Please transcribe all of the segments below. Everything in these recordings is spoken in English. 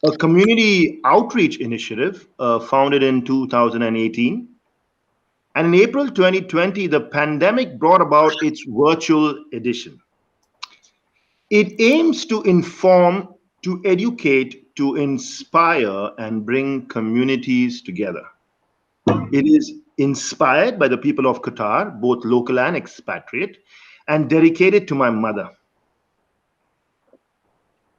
a community outreach initiative founded in 2018. And in April 2020, the pandemic brought about its virtual edition. It aims to inform, to educate, to inspire, and bring communities together. It is inspired by the people of Qatar, both local and expatriate, and dedicated to my mother.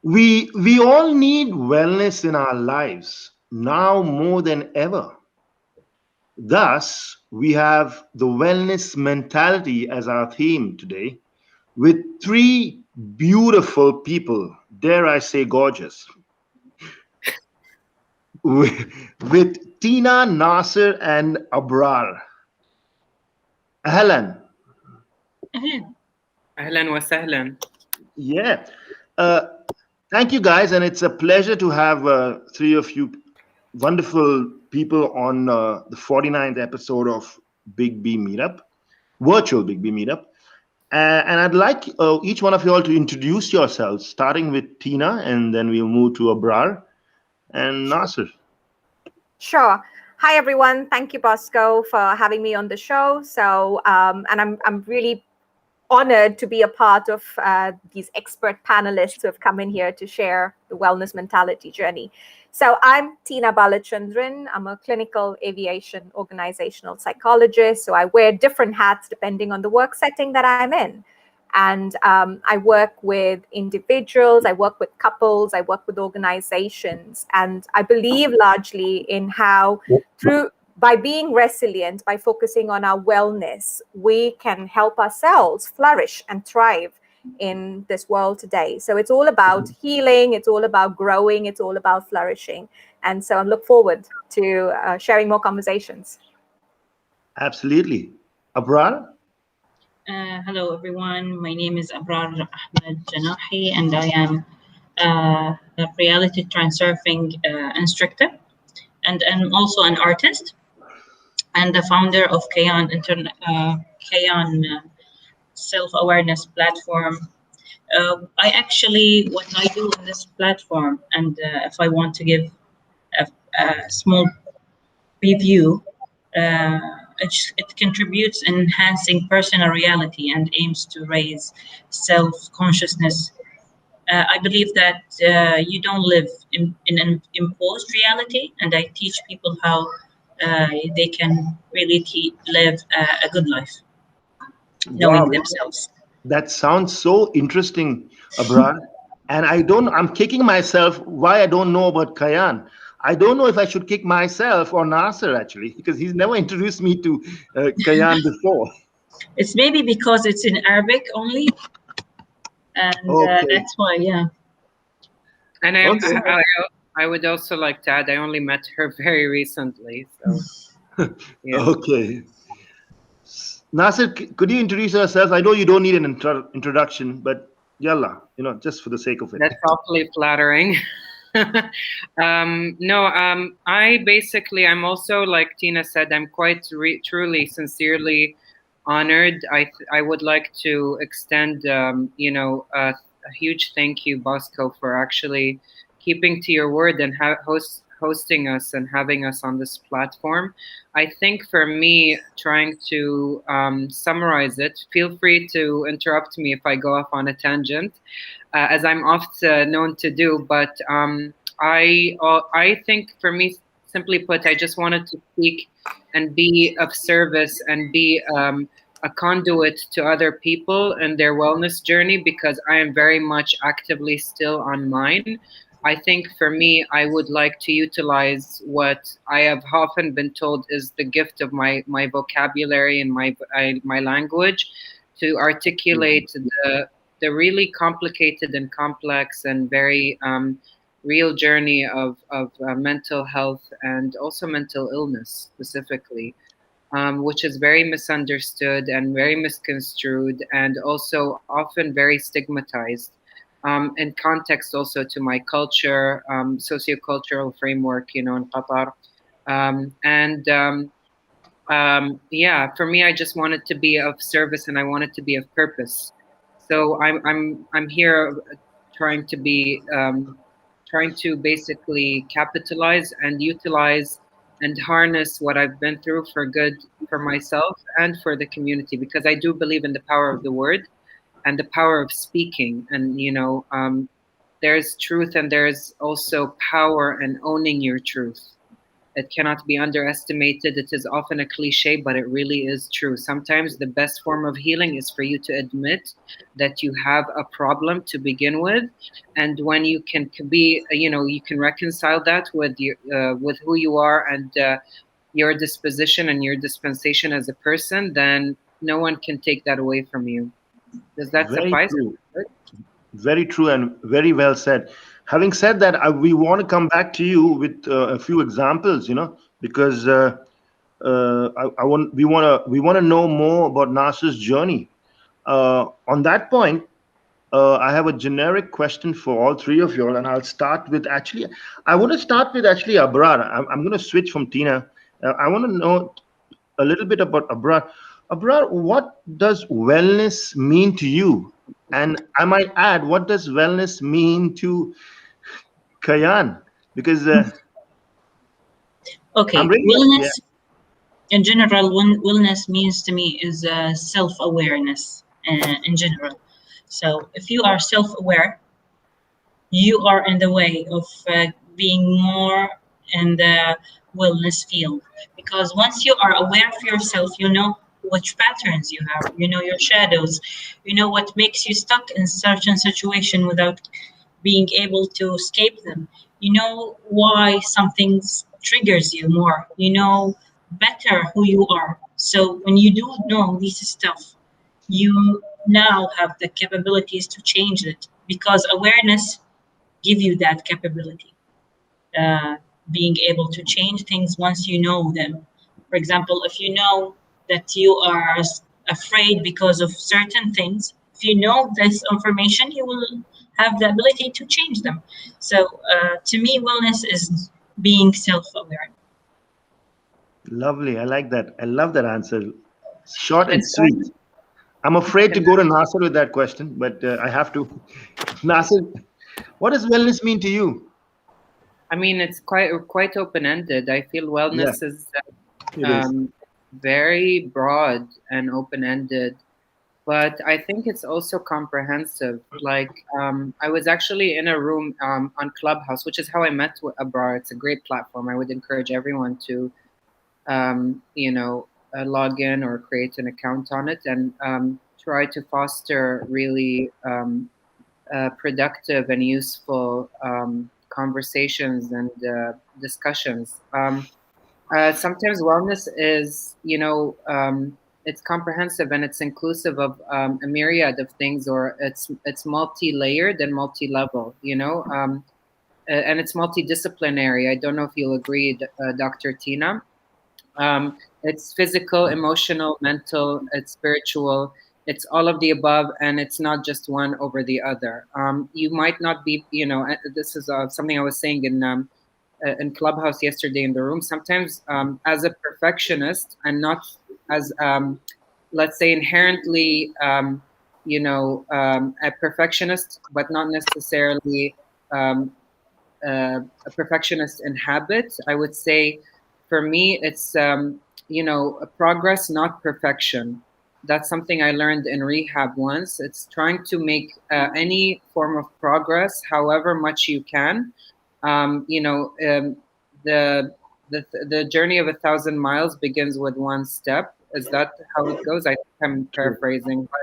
We all need wellness in our lives now more than ever. Thus, we have the wellness mentality as our theme today, with three beautiful people, dare I say gorgeous, with Tina, Nasser, and Abrar. Ahlan. Ahlan wa sahlan. Yeah. Thank you, guys, and it's a pleasure to have three of you wonderful people on the 49th episode of Big B Meetup, virtual Big B Meetup. And I'd like each one of you all to introduce yourselves, starting with Tina, and then we'll move to Abrar and Nasser. Sure. Hi, everyone. Thank you, Bosco, for having me on the show. So, and I'm really honored to be a part of these expert panelists who have come in here to share the wellness mentality journey. So I'm Tina Balachandran. I'm a clinical aviation organizational psychologist. So I wear different hats depending on the work setting that I'm in. And I work with individuals, I work with couples, I work with organizations. And I believe largely in how by being resilient, by focusing on our wellness, we can help ourselves flourish and thrive in this world today. So it's all about healing, it's all about growing, it's all about flourishing. And so I look forward to sharing more conversations. Absolutely. Abrar? Hello, everyone. My name is Abrar Janahi, and I am a reality transurfing instructor, and I'm also an artist and the founder of Kayan self-awareness platform. What I do in this platform, and if I want to give a small review, it contributes in enhancing personal reality and aims to raise self-consciousness. I believe that you don't live in an imposed reality, and I teach people how they can really live a good life, knowing themselves. That sounds so interesting, Abrar. And I'm kicking myself why I don't know about Kayan. I don't know if I should kick myself or Nasser, actually, because he's never introduced me to Kayan before. It's maybe because it's in Arabic only. And that's why, yeah. And I would also like to add, I only met her very recently. So, yeah. Okay. Nasser, could you introduce yourself? I know you don't need an introduction, but yalla, just for the sake of it. That's awfully flattering. I'm also, like Tina said, I'm quite truly, sincerely honored. I would like to extend, a huge thank you, Bosco, for actually keeping to your word and hosting us and having us on this platform. I think for me, trying to summarize it, feel free to interrupt me if I go off on a tangent, as I'm often known to do. But I think for me, simply put, I just wanted to speak and be of service and be a conduit to other people and their wellness journey, because I am very much actively still on mine. I think for me, I would like to utilize what I have often been told is the gift of my vocabulary and my language to articulate the really complicated and complex and very real journey of mental health and also mental illness specifically, which is very misunderstood and very misconstrued and also often very stigmatized. In context also to my culture, sociocultural framework, in Qatar. For me, I just wanted to be of service and I wanted to be of purpose. So I'm here trying to be trying to basically capitalize and utilize and harness what I've been through for good for myself and for the community, because I do believe in the power of the word and the power of speaking. And there's truth, and there's also power in owning your truth. It cannot be underestimated. It is often a cliche, but it really is true. Sometimes the best form of healing is for you to admit that you have a problem to begin with, and when you can be, you can reconcile that with with who you are and your disposition and your dispensation as a person, then no one can take that away from you. Does that Very suffice? true. Very true and very well said. Having said that, we want to come back to you with a few examples, because we want to know more about Nasser's journey. On that point, I have a generic question for all three of you all, and I'll start with I want to start with Abrar. I'm going to switch from Tina. I want to know a little bit about Abrar. Abrar, what does wellness mean to you? And I might add, what does wellness mean to Kayan? Because Okay, I'm really, yeah. wellness in general, wellness means to me is self-awareness in general. So if you are self-aware, you are in the way of being more in the wellness field, because once you are aware of yourself, you know which patterns you have, you know your shadows, you know what makes you stuck in certain situation without being able to escape them, you know why something triggers you more, you know better who you are. So when you do know this stuff, you now have the capabilities to change it, because awareness give you that capability, uh, being able to change things once you know them. For example, if you know that you are afraid because of certain things, if you know this information, you will have the ability to change them. So to me, wellness is being self-aware. Lovely. I like that. I love that answer. Short and It's sweet. I'm afraid to go to Nasser with that question, but I have to. Nasser, what does wellness mean to you? I mean, it's quite open-ended. I feel Yeah, wellness is it is. um, very broad and open-ended, but I think it's also comprehensive. Like, I was actually in a room on Clubhouse, which is how I met with Abrar. It's a great platform. I would encourage everyone to, log in or create an account on it and try to foster really productive and useful conversations and discussions. Sometimes wellness is, it's comprehensive and it's inclusive of a myriad of things, or it's multi-layered and multi-level, and it's multidisciplinary. I don't know if you'll agree, Dr. Tina. It's physical, emotional, mental, it's spiritual, it's all of the above, and it's not just one over the other. You might not be, this is something I was saying in Clubhouse yesterday in the room. Sometimes, as a perfectionist, and not as, let's say, inherently, a perfectionist, but not necessarily a perfectionist in habit. I would say, for me, it's a progress, not perfection. That's something I learned in rehab once. It's trying to make any form of progress, however much you can. Um, you know, um, the, the journey of 1,000 miles begins with one step. Is that how it goes? I think I'm True. paraphrasing, but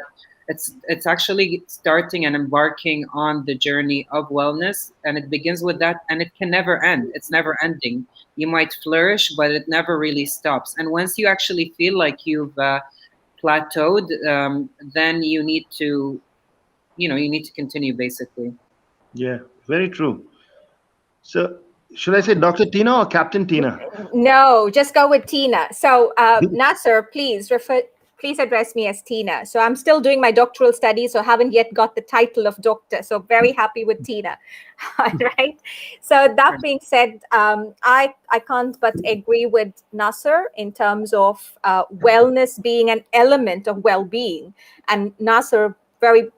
it's actually starting and embarking on the journey of wellness, and it begins with that, and it can never end. It's never ending. You might flourish, but it never really stops. And once you actually feel like you've plateaued, then you need to continue, basically. Yeah, very true. So, should I say Dr. Tina or Captain Tina? No, just go with Tina. So, Nasser, please address me as Tina. So, I'm still doing my doctoral studies, so haven't yet got the title of doctor. So, very happy with Tina. All right. So, that being said, I can't but agree with Nasser in terms of wellness being an element of well-being, and Nasser very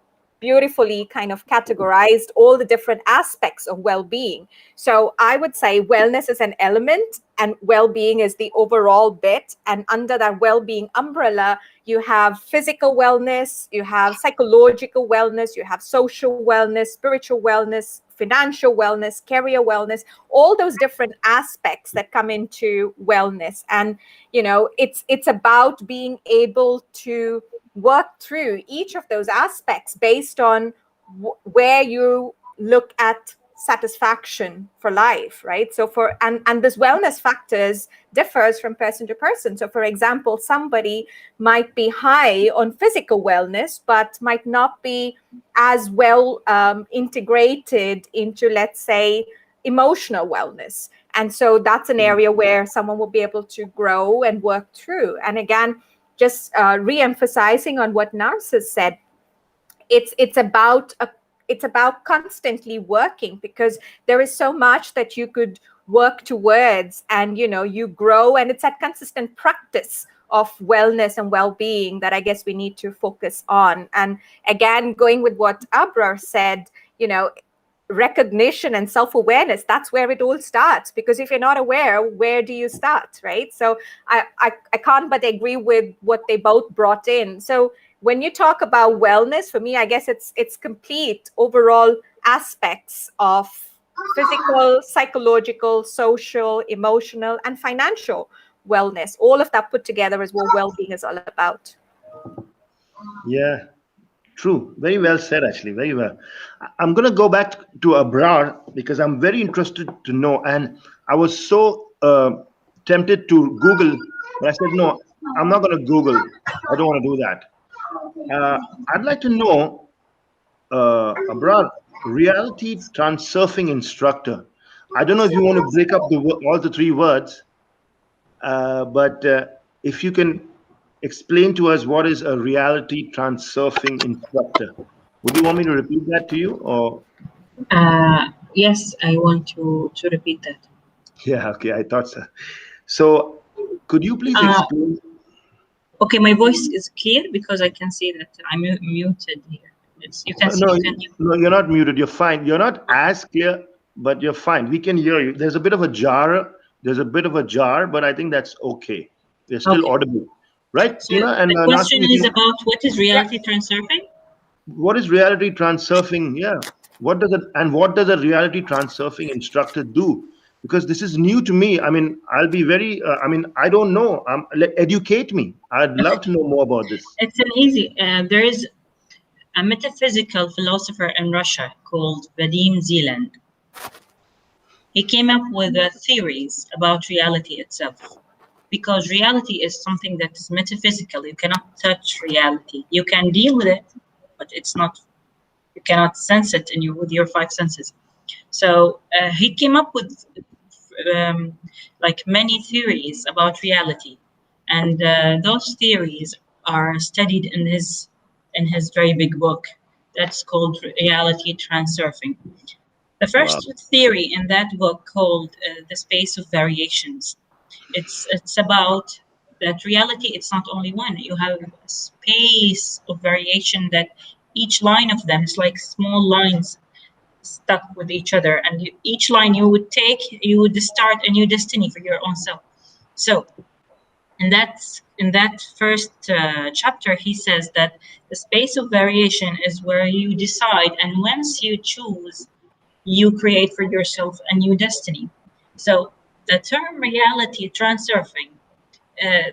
beautifully kind of categorized all the different aspects of well-being. So I would say wellness is an element and well-being is the overall bit. And under that well-being umbrella, you have physical wellness, you have psychological wellness, you have social wellness, spiritual wellness, financial wellness, career wellness, all those different aspects that come into wellness. And, you know, it's about being able to work through each of those aspects based on where you look at satisfaction for life, right? So and this wellness factors differs from person to person. So for example, somebody might be high on physical wellness but might not be as well integrated into, let's say, emotional wellness. And so that's an area where someone will be able to grow and work through. And again, just re-emphasizing on what Narcissus said, it's about constantly working, because there is so much that you could work towards, and you know, you grow, and it's that consistent practice of wellness and well-being that I guess we need to focus on. And again, going with what Abrar said, you know, recognition and self-awareness, that's where it all starts, because if you're not aware, where do you start, right? So I can't but agree with what they both brought in. So when you talk about wellness, for me, I guess it's complete overall aspects of physical, psychological, social, emotional, and financial wellness. All of that put together is what well-being is all about. Yeah, true. Very well said, actually. Very well. I'm going to go back to Abrar because I'm very interested to know. And I was so tempted to Google, but I said, no, I'm not going to Google. I don't want to do that. I'd like to know, Abrar, reality transurfing instructor. I don't know if you want to break up all the three words, but if you can explain to us what is a reality transurfing instructor. Would you want me to repeat that to you, or? Yes, I want to repeat that. Yeah, okay, I thought so. So, could you please explain? Okay, my voice is clear because I can see that I'm muted here. You can see. No, you're not muted. You're fine. You're not as clear, but you're fine. We can hear you. There's a bit of a jar. There's a bit of a jar, but I think that's okay. You're still audible, right, So Tina? And the question is about what is reality transurfing? What is reality transurfing? Yeah. What does a reality transurfing instructor do? Because this is new to me. I mean, I'll be very. I don't know. Educate me. I'd love to know more about this. It's an easy. There is a metaphysical philosopher in Russia called Vadim Zeland. He came up with theories about reality itself, because reality is something that is metaphysical. You cannot touch reality. You can deal with it, but it's not. You cannot sense it with your five senses. So he came up with like many theories about reality, and those theories are studied in his very big book that's called Reality Transurfing. The first theory in that book, called the space of variations, it's about that reality. It's not only one. You have a space of variation that each line of them is like small lines stuck with each other, and each line you would take, you would start a new destiny for your own self. So in that first chapter, he says that the space of variation is where you decide, and once you choose, you create for yourself a new destiny. So the term reality transurfing,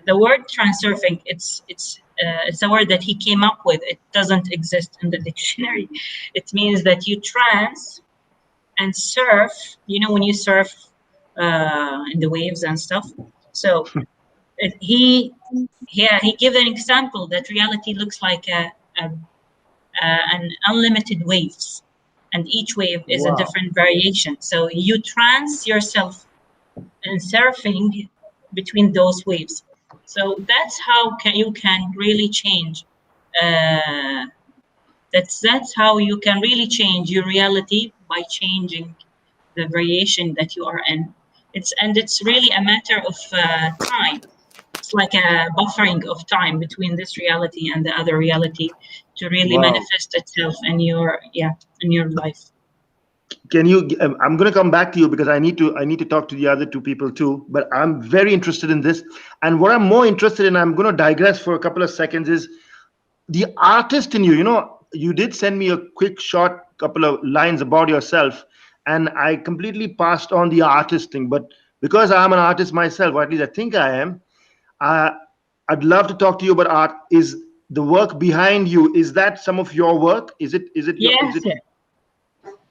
the word transurfing, it's a word that he came up with. It doesn't exist in the dictionary. It means that you trans and surf. You know, when you surf in the waves and stuff. So he gave an example that reality looks like an unlimited waves, and each wave is a different variation. So you trans yourself in surfing between those waves. So that's how you can really change. That's how you can really change your reality, by changing the variation that you are in. It's really a matter of time. It's like a buffering of time between this reality and the other reality to really Wow. manifest itself in your life. Can you? I'm going to come back to you because I need to talk to the other two people too. But I'm very interested in this, and what I'm more interested in, I'm going to digress for a couple of seconds, is the artist in you. You know, you did send me a quick, short couple of lines about yourself, and I completely passed on the artist thing. But because I'm an artist myself, or at least I think I am, uh, I'd love to talk to you about art. Is the work behind you? Is that some of your work? Is it? Is it your? Is Yes, it?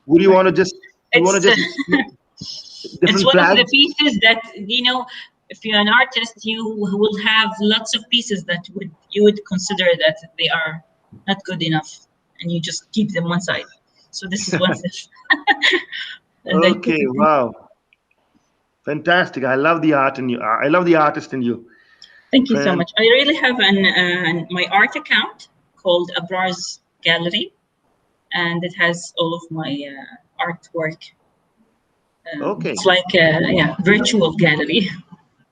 Would you want to just? You want it's to just it's different one of the flags? pieces that, if you're an artist, you will have lots of pieces that you would consider that they are not good enough, and you just keep them one side. So this is one of them. And I put Okay, it in. wow, fantastic! I love the art in you. I love the artist in you. Thank you so Fan- much. I really have my art account called Abrar's Gallery, and it has all of my artwork. Okay, It's like a virtual gallery.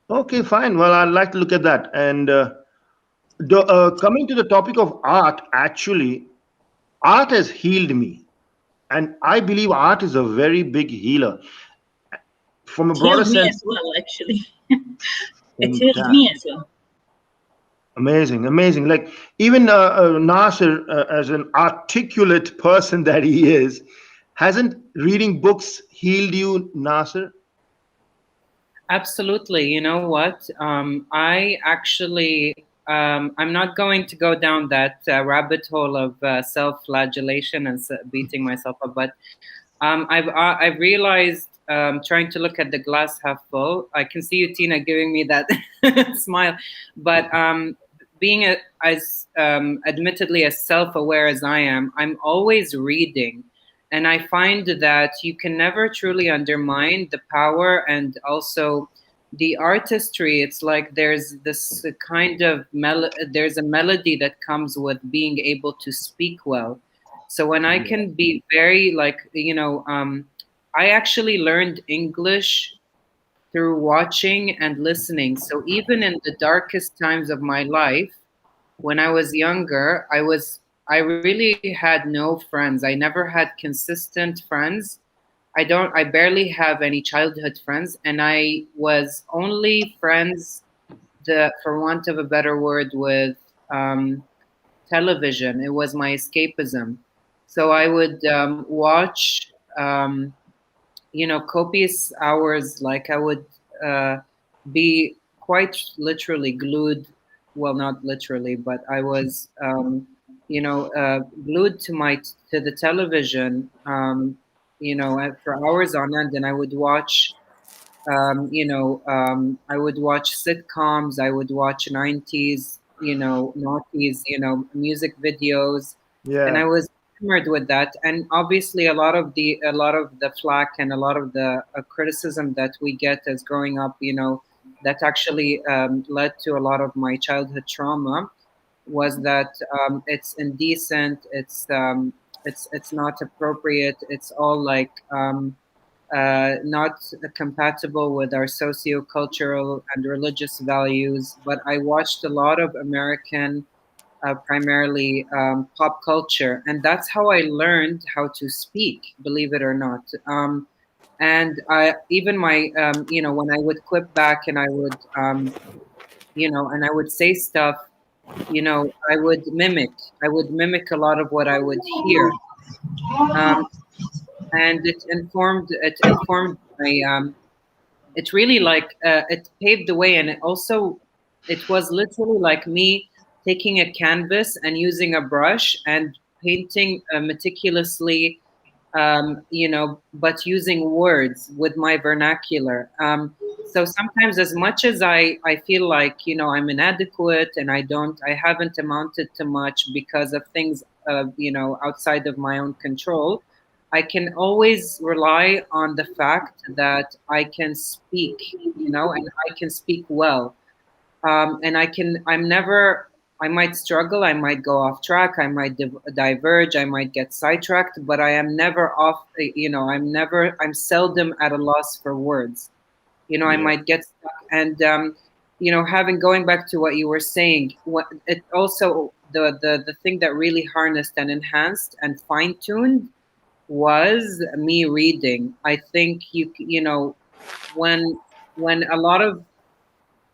okay, fine. Well, I'd like to look at that. And coming to the topic of art, actually, art has healed me, and I believe art is a very big healer from a It broader healed me sense. as well, actually. It healed Fantastic. me as well. Amazing, amazing. Like even Nasser, as an articulate person that he is, hasn't reading books healed you, Nasser? Absolutely. You know what? I actually, I'm not going to go down that rabbit hole of self-flagellation and beating myself up, but I've realized, trying to look at the glass half full. I can see you, Tina, giving me that smile, but being as admittedly as self-aware as I am, I'm always reading. And I find that you can never truly undermine the power and also the artistry. It's like there's this kind of there's a melody that comes with being able to speak well. So when I Yeah. can be very like, I actually learned English through watching and listening. So even in the darkest times of my life, when I was younger, I really had no friends. I never had consistent friends. I barely have any childhood friends, and I was only friends, for want of a better word, with television. It was my escapism. So I would watch, copious hours. Like I would be quite literally glued. Well, not literally, but I was, glued to the television. For hours on end, and I would watch. I would watch sitcoms. I would watch 90s, noughties, music videos, and I Yeah. was enamored with that. And obviously, a lot of the flack and a lot of the criticism that we get as growing up, that actually led to a lot of my childhood trauma, was that it's indecent, it's not appropriate, it's all like. Not compatible with our socio-cultural and religious values. But I watched a lot of American, primarily pop culture, and that's how I learned how to speak. Believe it or not. And I even my when I would clip back and I would and I would say stuff. I would mimic a lot of what I would hear. Um, and it informed my it really like it paved the way, and it was literally like me taking a canvas and using a brush and painting meticulously, but using words with my vernacular. So sometimes, as much as I feel like, I'm inadequate and I haven't amounted to much because of things, outside of my own control, I can always rely on the fact that I can speak, and I can speak well. And I'm never, I might struggle, I might go off track, I might diverge, I might get sidetracked, but I am never off, I'm seldom at a loss for words. I Yeah. might get stuck. And, going back to what you were saying, it also, the thing that really harnessed and enhanced and fine-tuned was me reading. I think when a lot of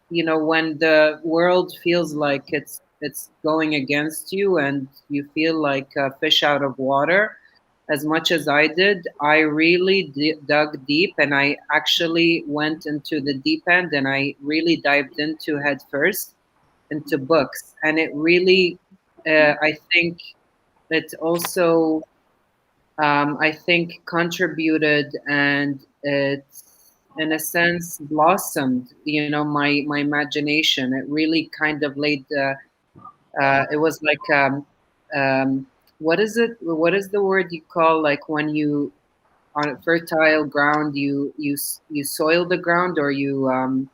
when the world feels like it's going against you and you feel like a fish out of water, as much as I did, I really dug deep, and I actually went into the deep end, and I really dived into head first into books. And it really, I think it also, I think, contributed, and it's in a sense blossomed, my imagination. It really kind of laid, it was like, what is it? What is the word you call, like, when you on a fertile ground, you soil the ground, or you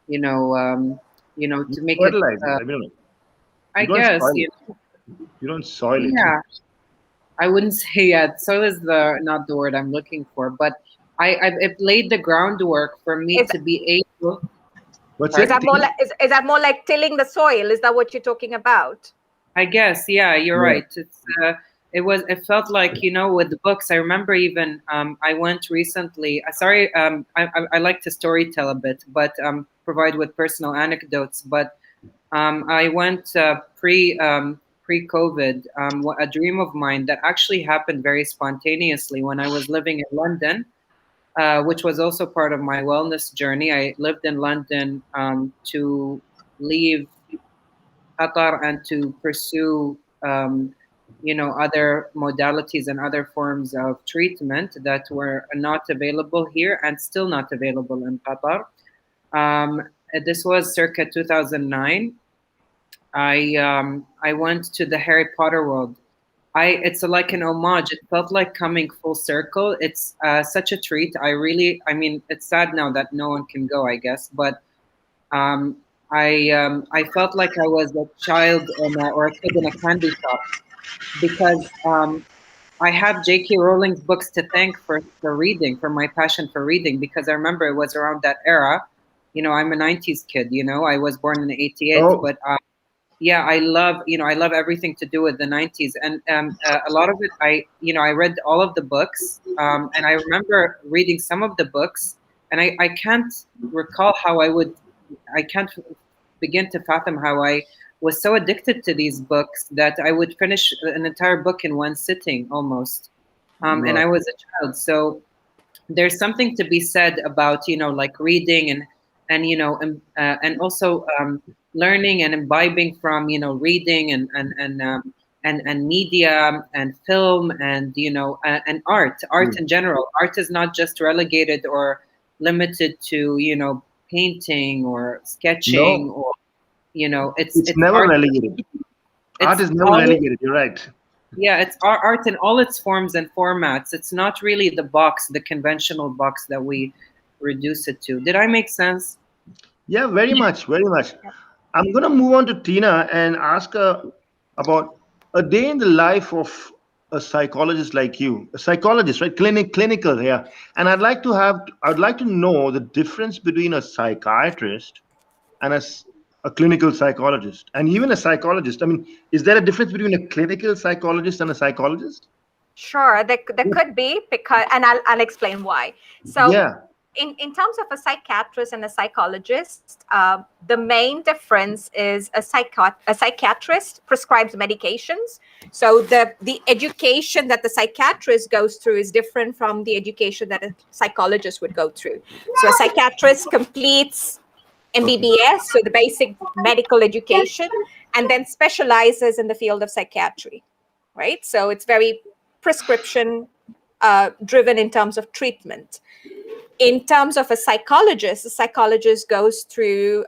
know, um, to make it, Fertilize it. I mean, I you don't guess, soil it. You don't soil it. yeah. I wouldn't say yet. Soil is not the word I'm looking for, but it laid the groundwork for me Is, to be able. What's is it? that more like is that more like tilling the soil? Is that what you're talking about? I guess, yeah, you're Yeah. right. It felt like, with the books. I remember even, I went recently. Sorry, I like to storytell a bit, but provide with personal anecdotes. But I went pre-COVID. A dream of mine that actually happened very spontaneously when I was living in London, which was also part of my wellness journey. I lived in London to leave Qatar and to pursue, other modalities and other forms of treatment that were not available here and still not available in Qatar. This was circa 2009. I went to the Harry Potter world. It's like an homage. It felt like coming full circle. It's such a treat. I mean, it's sad now that no one can go, I guess, but um, I felt like I was a child or a kid in a candy shop, because I have J.K. Rowling's books to thank for reading, for my passion for reading, because I remember it was around that era. I'm a 90s kid, I was born in 88, Oh, but yeah, I love everything to do with the 90s. And a lot of it, I read all of the books, and I remember reading some of the books, and I can't recall I can't begin to fathom how I was so addicted to these books that I would finish an entire book in one sitting almost. And wow. I was a child. So there's something to be said about, like reading and also learning and imbibing from, reading and media and film and, and art in general. Art is not just relegated or limited to, painting or sketching, No, or it's it's never art. relegated. Art It's is never all, relegated. You're right. yeah, it's art in all its forms and formats. It's not really the conventional box that we reduce it to. Did I make sense? Yeah, very much, very much. I'm going to move on to Tina and ask her about a day in the life of a psychologist like you, a psychologist, right? Clinical, yeah. And I'd like to know the difference between a psychiatrist and a clinical psychologist, and even a psychologist. I mean, is there a difference between a clinical psychologist and a psychologist? Sure, there could be, because, and I'll explain why. So, Yeah. in terms of a psychiatrist and a psychologist, the main difference is a psychiatrist prescribes medications. So the education that the psychiatrist goes through is different from the education that a psychologist would go through. So a psychiatrist completes MBBS, so the basic medical education, and then specializes in the field of psychiatry, right? So it's very prescription driven in terms of treatment. In terms of a psychologist goes through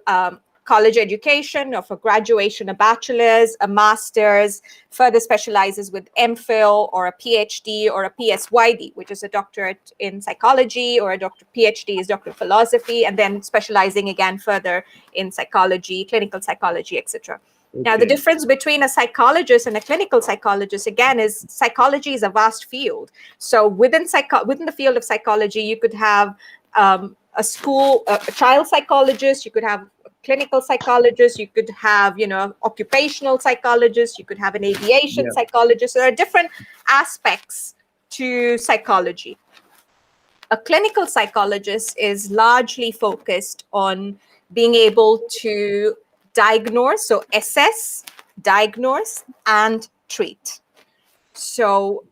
college education of a graduation, a bachelor's, a master's, further specializes with MPhil or a PhD or a PsyD, which is a doctorate in psychology, or a PhD is doctor of philosophy, and then specializing again further in psychology, clinical psychology, etc. Now, the Okay. difference between a psychologist and a clinical psychologist, again, is psychology is a vast field. So within the field of psychology, you could have a child psychologist, you could have a clinical psychologist, you could have, occupational psychologist, you could have an aviation psychologist. There are different aspects to psychology. A clinical psychologist is largely focused on being able to diagnose, so assess, diagnose, and treat. So,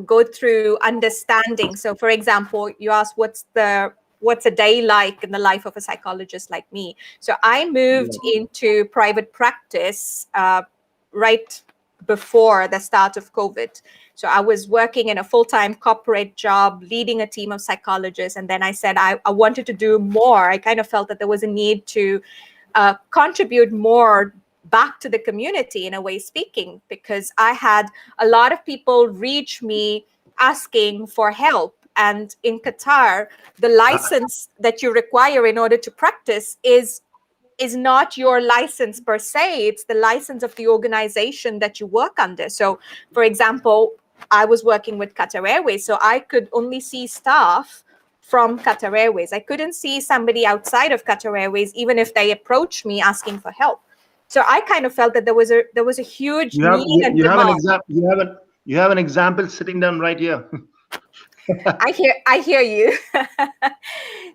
go through understanding. So, for example, you asked what's a day like in the life of a psychologist like me. So I moved into private practice right before the start of COVID. So I was working in a full-time corporate job, leading a team of psychologists. And then I said I wanted to do more. I kind of felt that there was a need to contribute more back to the community, in a way speaking, because I had a lot of people reach me asking for help. And in Qatar, the license that you require in order to practice is not your license per se. It's the license of the organization that you work under. So, for example, I was working with Qatar Airways, so I could only see staff from Qatar Airways. I couldn't see somebody outside of Qatar Airways, even if they approached me asking for help. So I kind of felt that there was a huge need and demand. You have an example sitting down right here. I hear you.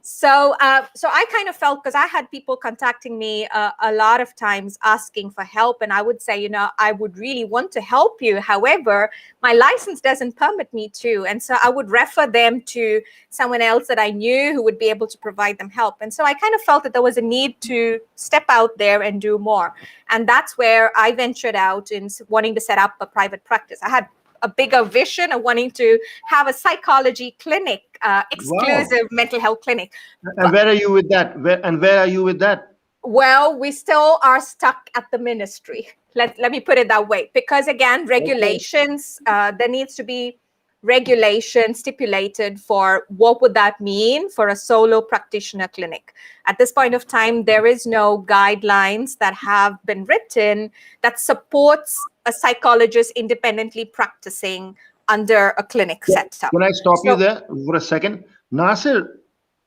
So I kind of felt, because I had people contacting me a lot of times asking for help, and I would say, I would really want to help you. However, my license doesn't permit me to, and so I would refer them to someone else that I knew who would be able to provide them help. And so I kind of felt that there was a need to step out there and do more, and that's where I ventured out in wanting to set up a private practice. I had a bigger vision of wanting to have a psychology clinic, exclusive mental health clinic. And where are you with that? Where are you with that? Well, we still are stuck at the ministry. Let me put it that way. Because again, regulations, there needs to be regulation stipulated for what would that mean for a solo practitioner clinic. At this point of time, there is no guidelines that have been written that supports a psychologist independently practicing under a clinic setup. Can I stop you there for a second? Nasser,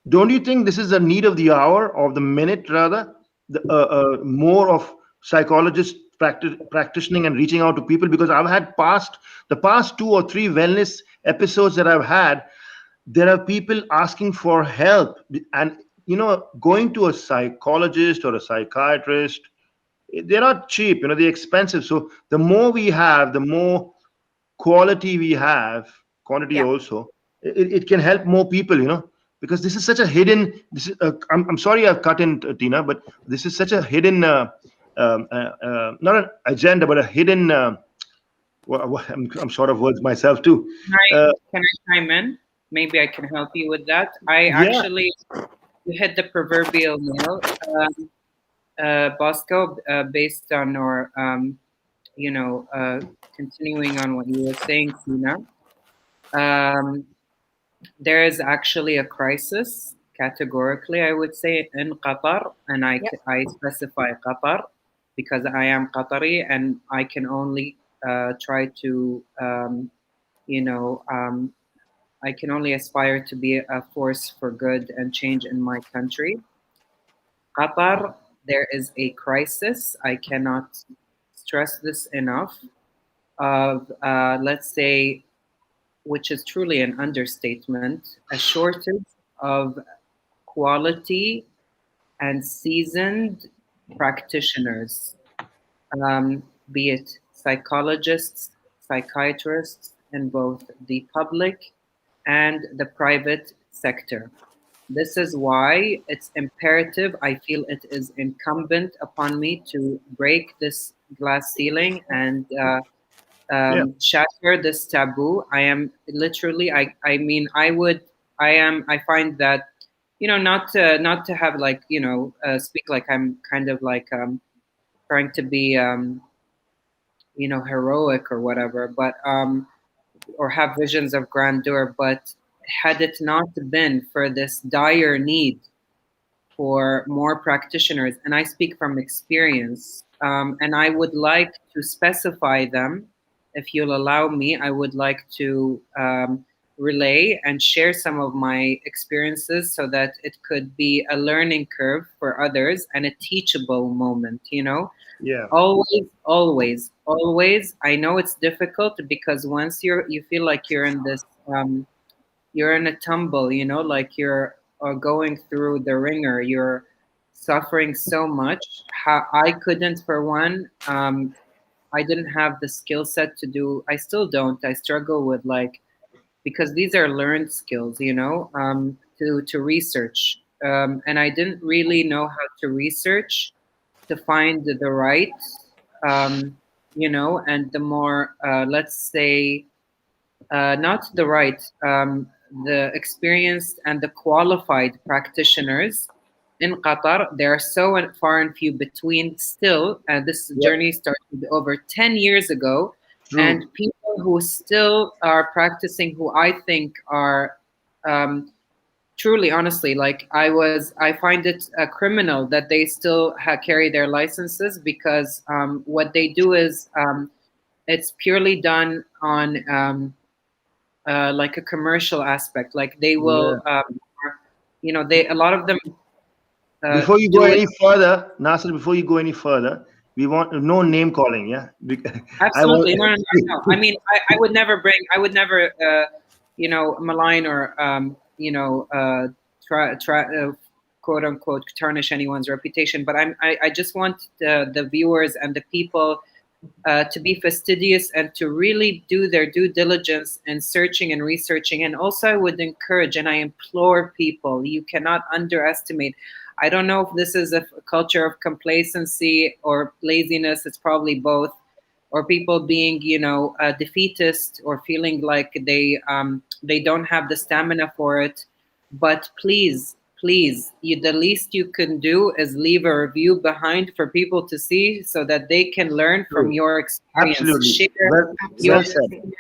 don't you think this is a need of the hour, of the minute rather? More of psychologists practicing and reaching out to people, because I've had the past 2 or 3 wellness episodes that I've had, there are people asking for help, and going to a psychologist or a psychiatrist, they're not cheap, they're expensive. So the more we have, the more quality we have, quantity also, it can help more people, because this is such a hidden, I'm sorry I've cut in, Tina, but this is such a hidden not an agenda, but a hidden I'm short of words myself too. Can I chime in? Maybe I can help you with that. Actually, you hit the proverbial nail, Bosco, based on, or continuing on what you were saying, Tina. There is actually a crisis, categorically, I would say, in Qatar, and I specify Qatar because I am Qatari, and I can only try to, I can only aspire to be a force for good and change in my country. Qatar, there is a crisis, I cannot stress this enough, of, let's say, which is truly an understatement, a shortage of quality and seasoned practitioners, be it psychologists, psychiatrists, in both the public and the private sector. This is why it's imperative, I feel it is incumbent upon me to break this glass ceiling and shatter this taboo. I am literally, I find that, not to have like, speak like I'm kind of like trying to be, heroic or whatever, but, or have visions of grandeur, but had it not been for this dire need for more practitioners, and I speak from experience, and I would like to specify them, if you'll allow me. I would like to relay and share some of my experiences so that it could be a learning curve for others and a teachable moment, you know? Yeah. Always, always, always. I know it's difficult because once you feel like you're in this, you're in a tumble, you know, like you're going through the ringer, you're suffering so much. How I couldn't, for one, I didn't have the skill set to do. I still don't. I struggle with like, because these are learned skills, you know, to research, and I didn't really know how to research to find the right, um, you know, and the more, let's say, not the right, the experienced and the qualified practitioners in Qatar. They are so far and few between still, and this Yeah. journey started over 10 years ago. True. And people who still are practicing, who I think are um, truly, honestly, like I find it criminal that they still carry their licenses because what they do is it's purely done on like a commercial aspect. Like they Yeah. will, you know, they a lot of them Before you go do it. any further, Nasser, before you go any further, we want no name calling. Yeah. I want. Absolutely, no, no, no, no. I mean, I would never bring, I would never, you know, malign or you know, try quote unquote tarnish anyone's reputation. But I just want the viewers and the people to be fastidious and to really do their due diligence in searching and researching. And also, I would encourage and I implore people, you cannot underestimate. I don't know if this is a culture of complacency or laziness, it's probably both, or people being, you know, defeatist or feeling like they don't have the stamina for it. But please, please, the least you can do is leave a review behind for people to see so that they can learn from True. your experience. Absolutely. Share your Well said. Absolutely.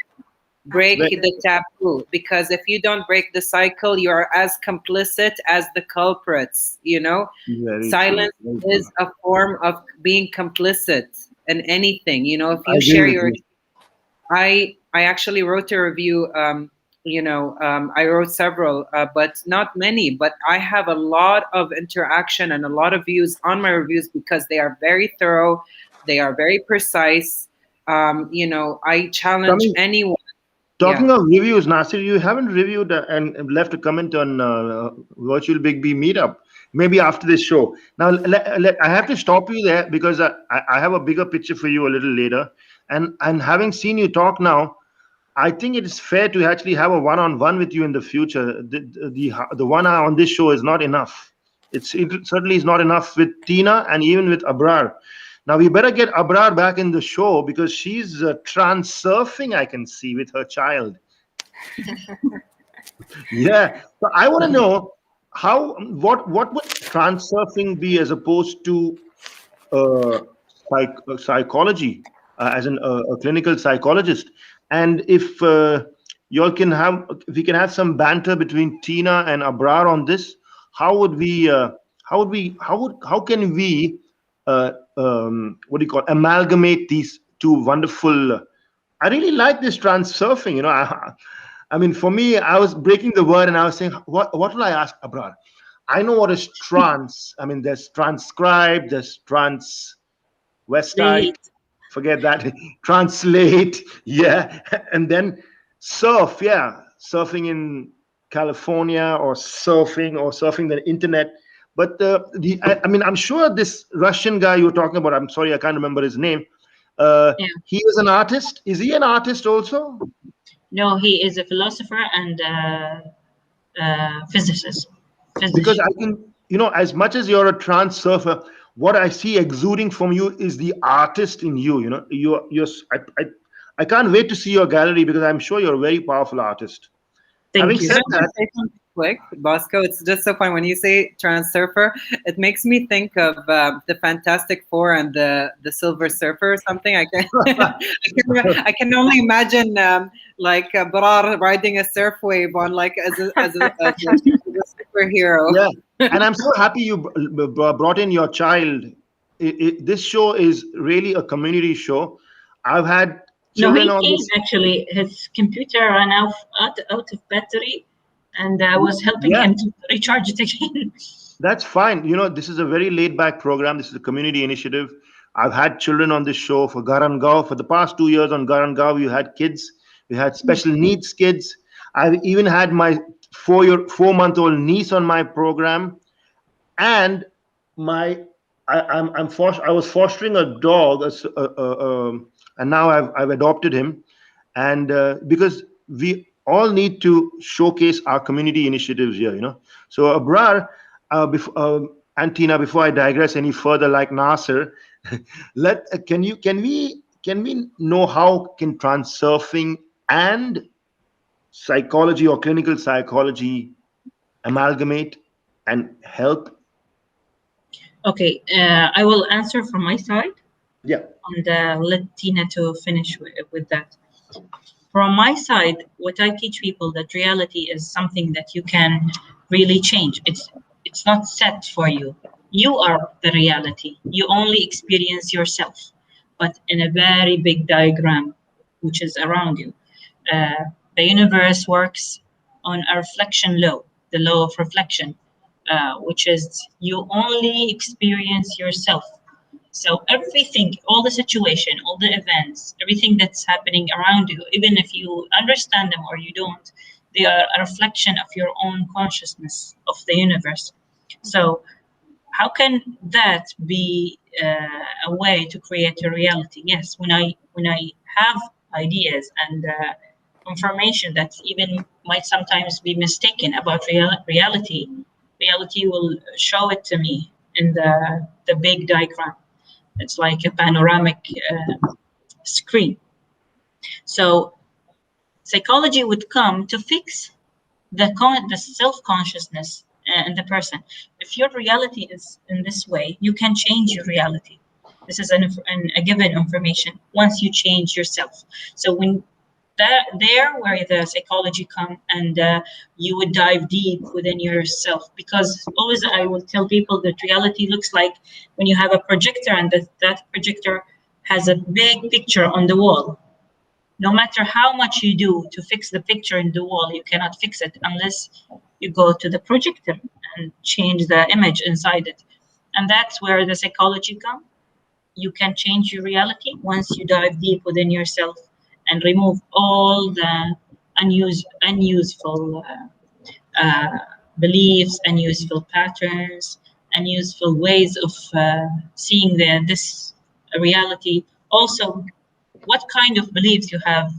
break Well, the taboo, because if you don't break the cycle, you are as complicit as the culprits, you know. very true. Silence Very true. is a form of being complicit in anything, you know. If I you agree share with your, you. I actually wrote a review. You know, I wrote several, but not many. But I have a lot of interaction and a lot of views on my reviews because they are very thorough, they are very precise. You know, I challenge Coming, anyone. talking Yeah. of reviews, Nasir, you haven't reviewed and left a comment on virtual Big B meetup. Maybe after this show. Now, I have to stop you there because I have a bigger picture for you a little later. And having seen you talk now, I think it is fair to actually have a one-on-one with you in the future. The 1 hour on this show is not enough. It certainly is not enough with Tina and even with Abrar. Now we better get Abrar back in the show because she's trans surfing. I can see with her child. Yeah. So I want to know what would trans surfing be as opposed to uh, psychology as a clinical psychologist, and if we can have some banter between Tina and Abrar on this, how would we how can we what do you call amalgamate these two wonderful I really like this trans surfing, I mean, for me, I was breaking the word and I was saying, what will I ask Abrar? I know what is trans. I mean, there's transcribe, there's transvestite, Late. forget that, translate, yeah, and then surf, yeah, surfing in California or surfing the internet. But I mean, I'm sure this Russian guy you were talking about, I'm sorry, I can't remember his name. Yeah. He is an artist. Is he an artist also? No, he is a philosopher and physicist. Because Physician. I can, as much as you're a trans surfer, what I see exuding from you is the artist in you. I can't wait to see your gallery because I'm sure you're a very powerful artist. Having Thank you Can said so I much. that, just say something quick, Bosco? It's just so fun when you say trans surfer. It makes me think of the Fantastic Four and the Silver Surfer or something. I can I can only imagine like Brar riding a surf wave on like as a superhero. yeah, and I'm so happy you brought in your child. This show is really a community show. I've had No, children he on came this. actually. His computer ran out of battery, and I was helping Yeah, him to recharge it again. that's fine. This is a very laid back program. This is a community initiative. I've had children on this show for Garangaon. For the past 2 years on Garangaon, we had kids. We had special needs kids. I've even had my 4-month-old niece on my program, and my I was fostering a dog, and now I've adopted him, and because we all need to showcase our community initiatives here. So Abrar, and Tina, before I digress any further, like Nasser, can we know how can transurfing and psychology or clinical psychology amalgamate and help? Okay, I will answer from my side, Yeah. and let Tina to finish with that. From my side, what I teach people that reality is something that you can really change. It's not set for you. You are the reality. You only experience yourself, but in a very big diagram, which is around you. The universe works on a reflection law, the law of reflection, which is you only experience yourself. So everything, all the situation, all the events, everything that's happening around you, even if you understand them or you don't, they are a reflection of your own consciousness of the universe. So how can that be a way to create a reality? Yes, when I have ideas and information that even might sometimes be mistaken about reality will show it to me in the big diagram. It's like a panoramic screen. So psychology would come to fix the self-consciousness in the person. If your reality is in this way, you can change your reality. This is a given information once you change yourself. So when there where the psychology come, and you would dive deep within yourself, because always I will tell people that reality looks like when you have a projector, and that projector has a big picture on the wall. No matter how much you do to fix the picture in the wall, you cannot fix it unless you go to the projector and change the image inside it. And that's where the psychology comes. You can change your reality once you dive deep within yourself and remove all the unuseful beliefs, unuseful patterns, unuseful ways of seeing this reality. Also, what kind of beliefs you have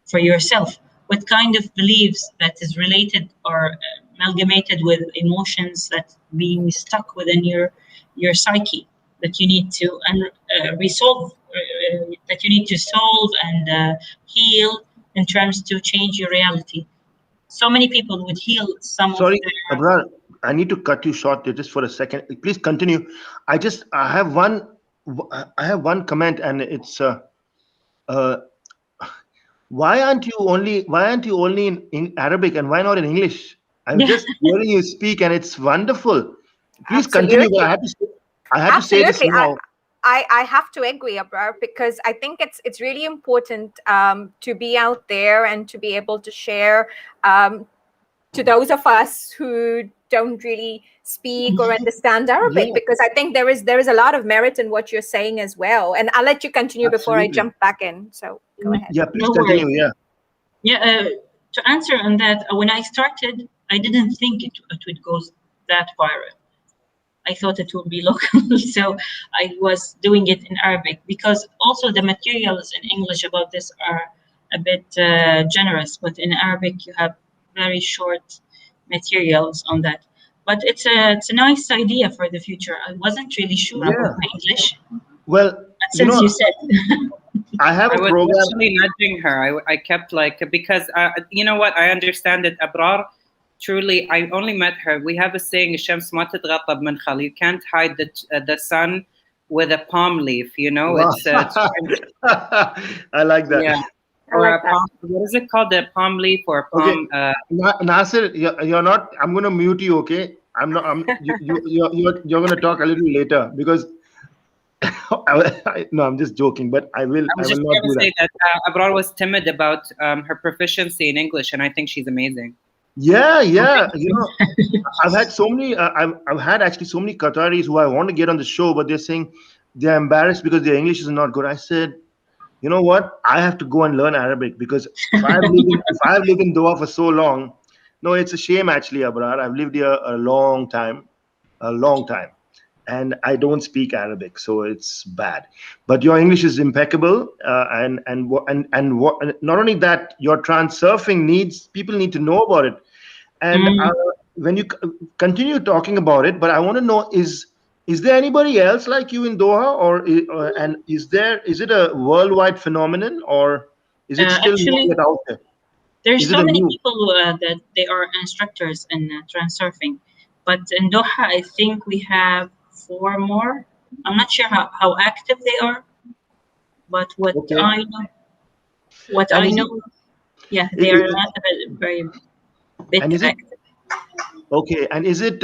for yourself, what kind of beliefs that is related or amalgamated with emotions that being stuck within your psyche, that you need to resolve, that you need to solve and heal in terms to change your reality. So many people would heal some of Sorry, their. Abrar, I need to cut you short there just for a second. Please continue. I have one comment, and it's uh, why aren't you only in Arabic, and why not in English? I'm Yeah. just hearing you speak, and it's wonderful. Please continue, but Absolutely. I have to say this Absolutely. now. I have to agree, Abrar, because I think it's really important to be out there and to be able to share to those of us who don't really speak or understand Arabic, Yeah, because I think there is a lot of merit in what you're saying as well. And I'll let you continue before I absolutely. jump back in. So go ahead. Yeah, please No worries. continue. Yeah. Yeah, to answer on that, when I started, I didn't think it would go that viral. I thought it would be local, so I was doing it in Arabic, because also the materials in English about this are a bit generous, but in Arabic you have very short materials on that. But it's a nice idea for the future. I wasn't really sure about Yeah. my English, Well, but since you said, I have I a was program. actually nudging her. I kept like, because you know what? I understand that Abrar, truly, I only met her. We have a saying, "الشمس ما تتغطى بمنخل." You can't hide the sun with a palm leaf. Wow. It's I like that. yeah, I or like a that. palm. What is it called? A palm leaf or a Okay, palm? Nasir, you're not. I'm gonna mute you. Okay, I'm not. You're gonna talk a little later, because No, I'm just joking, but I will I was just not going do to that. say that Abrar was timid about her proficiency in English, and I think she's amazing. Yeah, yeah. I've had so many. I've had actually so many Qataris who I want to get on the show, but they're saying they're embarrassed because their English is not good. I said, you know what? I have to go and learn Arabic because if I've lived in Doha for so long, no, it's a shame actually, Abrar. I've lived here a long time, and I don't speak Arabic, so it's bad. But your English is impeccable, and not only that, your transurfing needs people need to know about it. And Mm, when you continue talking about it, but I want to know is there anybody else like you in Doha, and is it a worldwide phenomenon, or is it still not actually, yet out there? there's Is it so a many new? people that they are instructors in transurfing, but in Doha, I think we have four more. I'm not sure how active they are, but Okay, what and I know, yeah, they are not very bit and is it active. okay? And is it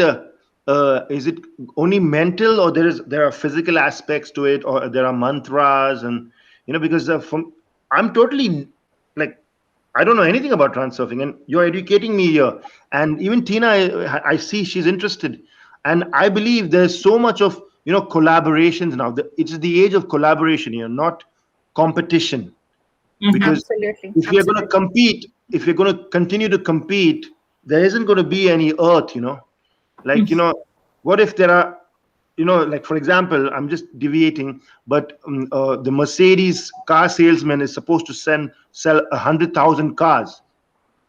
only mental, or there are physical aspects to it, or there are mantras, and because from I'm totally like I don't know anything about transurfing, and you're educating me here. And even Tina, I see she's interested, and I believe there's so much of collaborations now. It's the age of collaboration here, not competition. Hmm. Because Absolutely. if you're going to Absolutely. compete, if you're going to continue to compete, there isn't going to be any earth. Like what if there are like for example, I'm just deviating, but the Mercedes car salesman is supposed to sell 100,000 cars,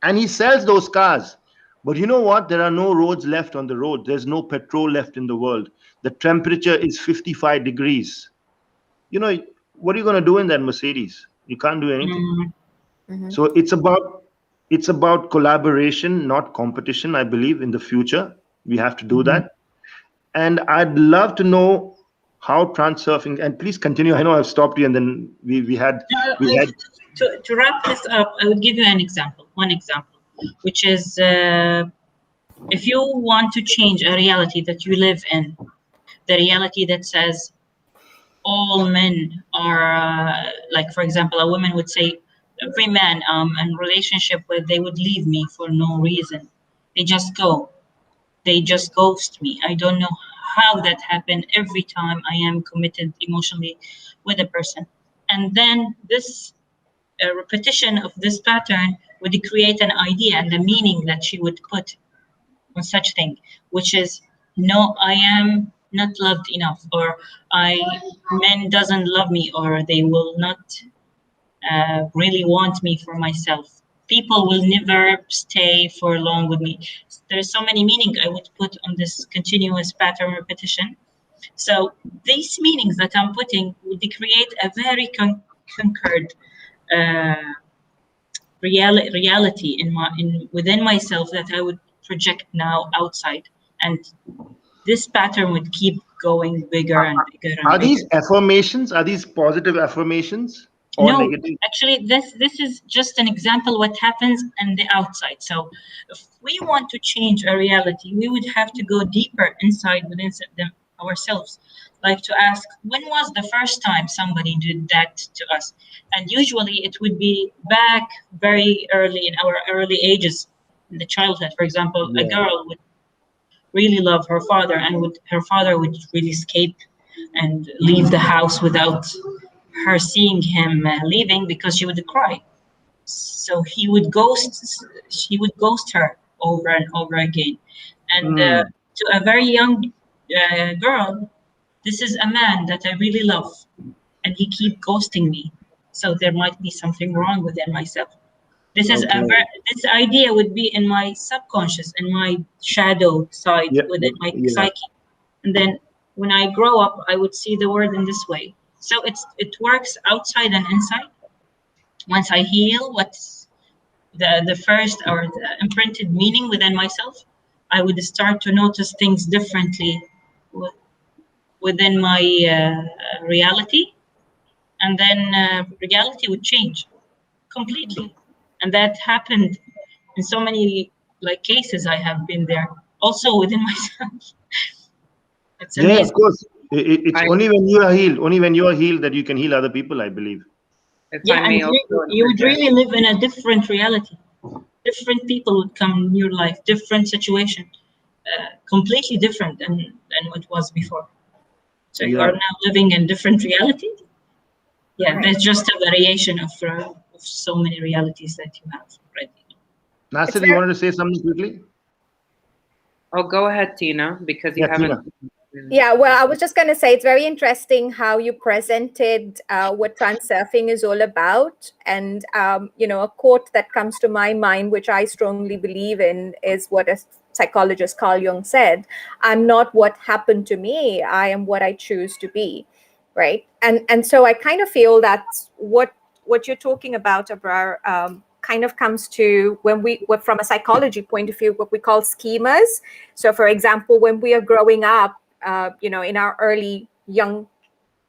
and he sells those cars. But you know what? There are no roads left on the road. There's no petrol left in the world. The temperature is 55 degrees. You know, what are you going to do in that Mercedes? You can't do anything. Mm, Mhm. So it's about collaboration, not competition. I believe in the future we have to do mhm. that. And I'd love to know how transurfing. And please continue. I know I've stopped you, and then we had. To wrap this up, I would give you one example, which is if you want to change a reality that you live in, the reality that says all men are like, for example, a woman would say, every man in relationship with, they would leave me for no reason. They just go. They just ghost me. I don't know how that happened every time I am committed emotionally with a person. And then this repetition of this pattern would create an idea and the meaning that she would put on such thing, which is, no, I am not loved enough, or I men doesn't love me, or they will not really want me for myself. People will never stay for long with me. There's so many meaning I would put on this continuous pattern repetition. So these meanings that I'm putting would create a very conquered uh, reality in within myself that I would project now outside, and this pattern would keep going bigger and bigger and Are bigger. these affirmations? Are these positive affirmations or No, negative? actually, this is just an example what happens on the outside. So, if we want to change a reality, we would have to go deeper inside within ourselves, like to ask, when was the first time somebody did that to us? And usually, it would be back very early in our early ages, in the childhood. For example, a Yeah. girl would really love her father, and would her father would really escape and leave the house without her seeing him leaving, because she would cry. So she would ghost her over and over again. And Hmm. to a very young girl, this is a man that I really love, and he keep ghosting me. So there might be something wrong within myself. Okay. This idea would be in my subconscious, in my shadow side Yeah. within my Yeah. psyche. And then when I grow up, I would see the world in this way. So it works outside and inside. Once I heal what's the first or the imprinted meaning within myself, I would start to notice things differently wi- within my reality, and then reality would change completely. And that happened in so many like cases. I have been there also within myself. It's Yeah, of amazing. course. It's only when you are healed, that you can heal other people, I believe. If Yeah, I may and also you would interject. really live in a different reality. Different people would come in your life, different situation, completely different than what was before. So you are Yeah. now living in different reality. Yeah, Right. that's just a variation of so many realities that you have already. It's Nasser, you very wanted to say something quickly? Oh, go ahead, Tina, because you Yeah, haven't. Tina. Yeah, well, I was just going to say it's very interesting how you presented what transurfing is all about. And, a quote that comes to my mind, which I strongly believe in, is what a psychologist, Carl Jung, said: I'm not what happened to me, I am what I choose to be. Right. And so I kind of feel that what you're talking about, Abrar, kind of comes to from a psychology point of view, what we call schemas. So, for example, when we are growing up, in our early young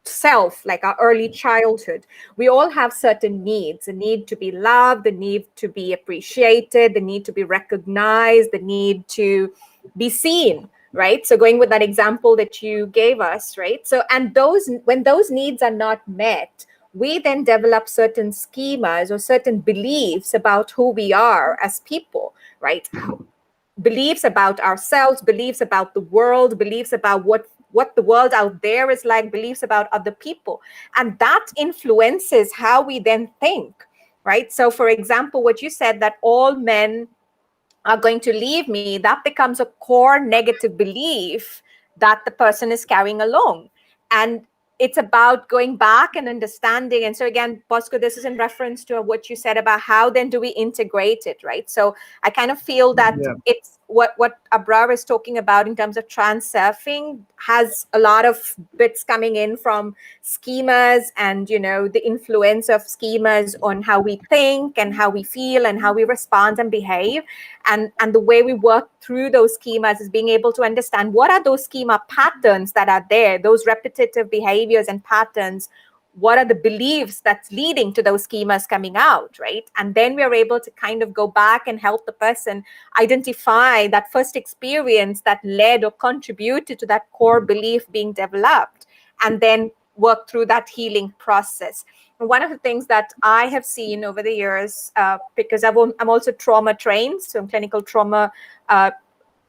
self, like our early childhood, we all have certain needs: the need to be loved, the need to be appreciated, the need to be recognized, the need to be seen. Right. So going with that example that you gave us, right? So, and when those needs are not met, we then develop certain schemas or certain beliefs about who we are as people, right? Beliefs about ourselves, beliefs about the world, beliefs about what the world out there is like, beliefs about other people. And that influences how we then think, right? So, for example, what you said, that all men are going to leave me, that becomes a core negative belief that the person is carrying along. And it's about going back and understanding. And so again, Bosco, this is in reference to what you said about how then do we integrate it, right? So I kind of feel that Yeah. it's what Abrar is talking about in terms of transurfing has a lot of bits coming in from schemas and, the influence of schemas on how we think and how we feel and how we respond and behave. And the way we work through those schemas is being able to understand what are those schema patterns that are there, those repetitive behaviors and patterns. What are the beliefs that's leading to those schemas coming out, right? And then we are able to kind of go back and help the person identify that first experience that led or contributed to that core belief being developed, and then work through that healing process. One of the things that I have seen over the years, because I'm also trauma trained, so I'm clinical trauma.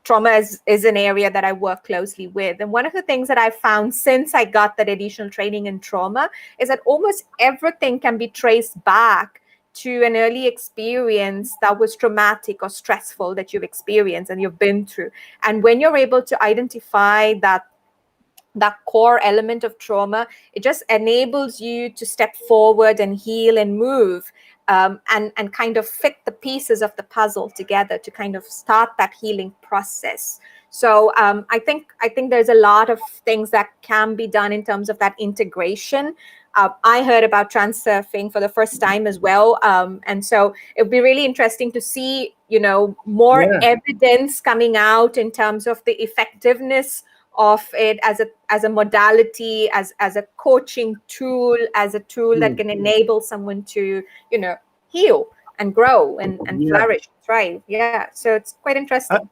Trauma is an area that I work closely with. And one of the things that I found since I got that additional training in trauma is that almost everything can be traced back to an early experience that was traumatic or stressful that you've experienced and you've been through. And when you're able to identify that core element of trauma, it just enables you to step forward and heal and move, and kind of fit the pieces of the puzzle together to kind of start that healing process. So I think there's a lot of things that can be done in terms of that integration. I heard about transurfing for the first time as well, and so it would be really interesting to see, more Yeah. evidence coming out in terms of the effectiveness of it as a modality, as a coaching tool, as a tool that can enable someone to, heal and grow and Yeah. flourish, thrive. Yeah. So it's quite interesting.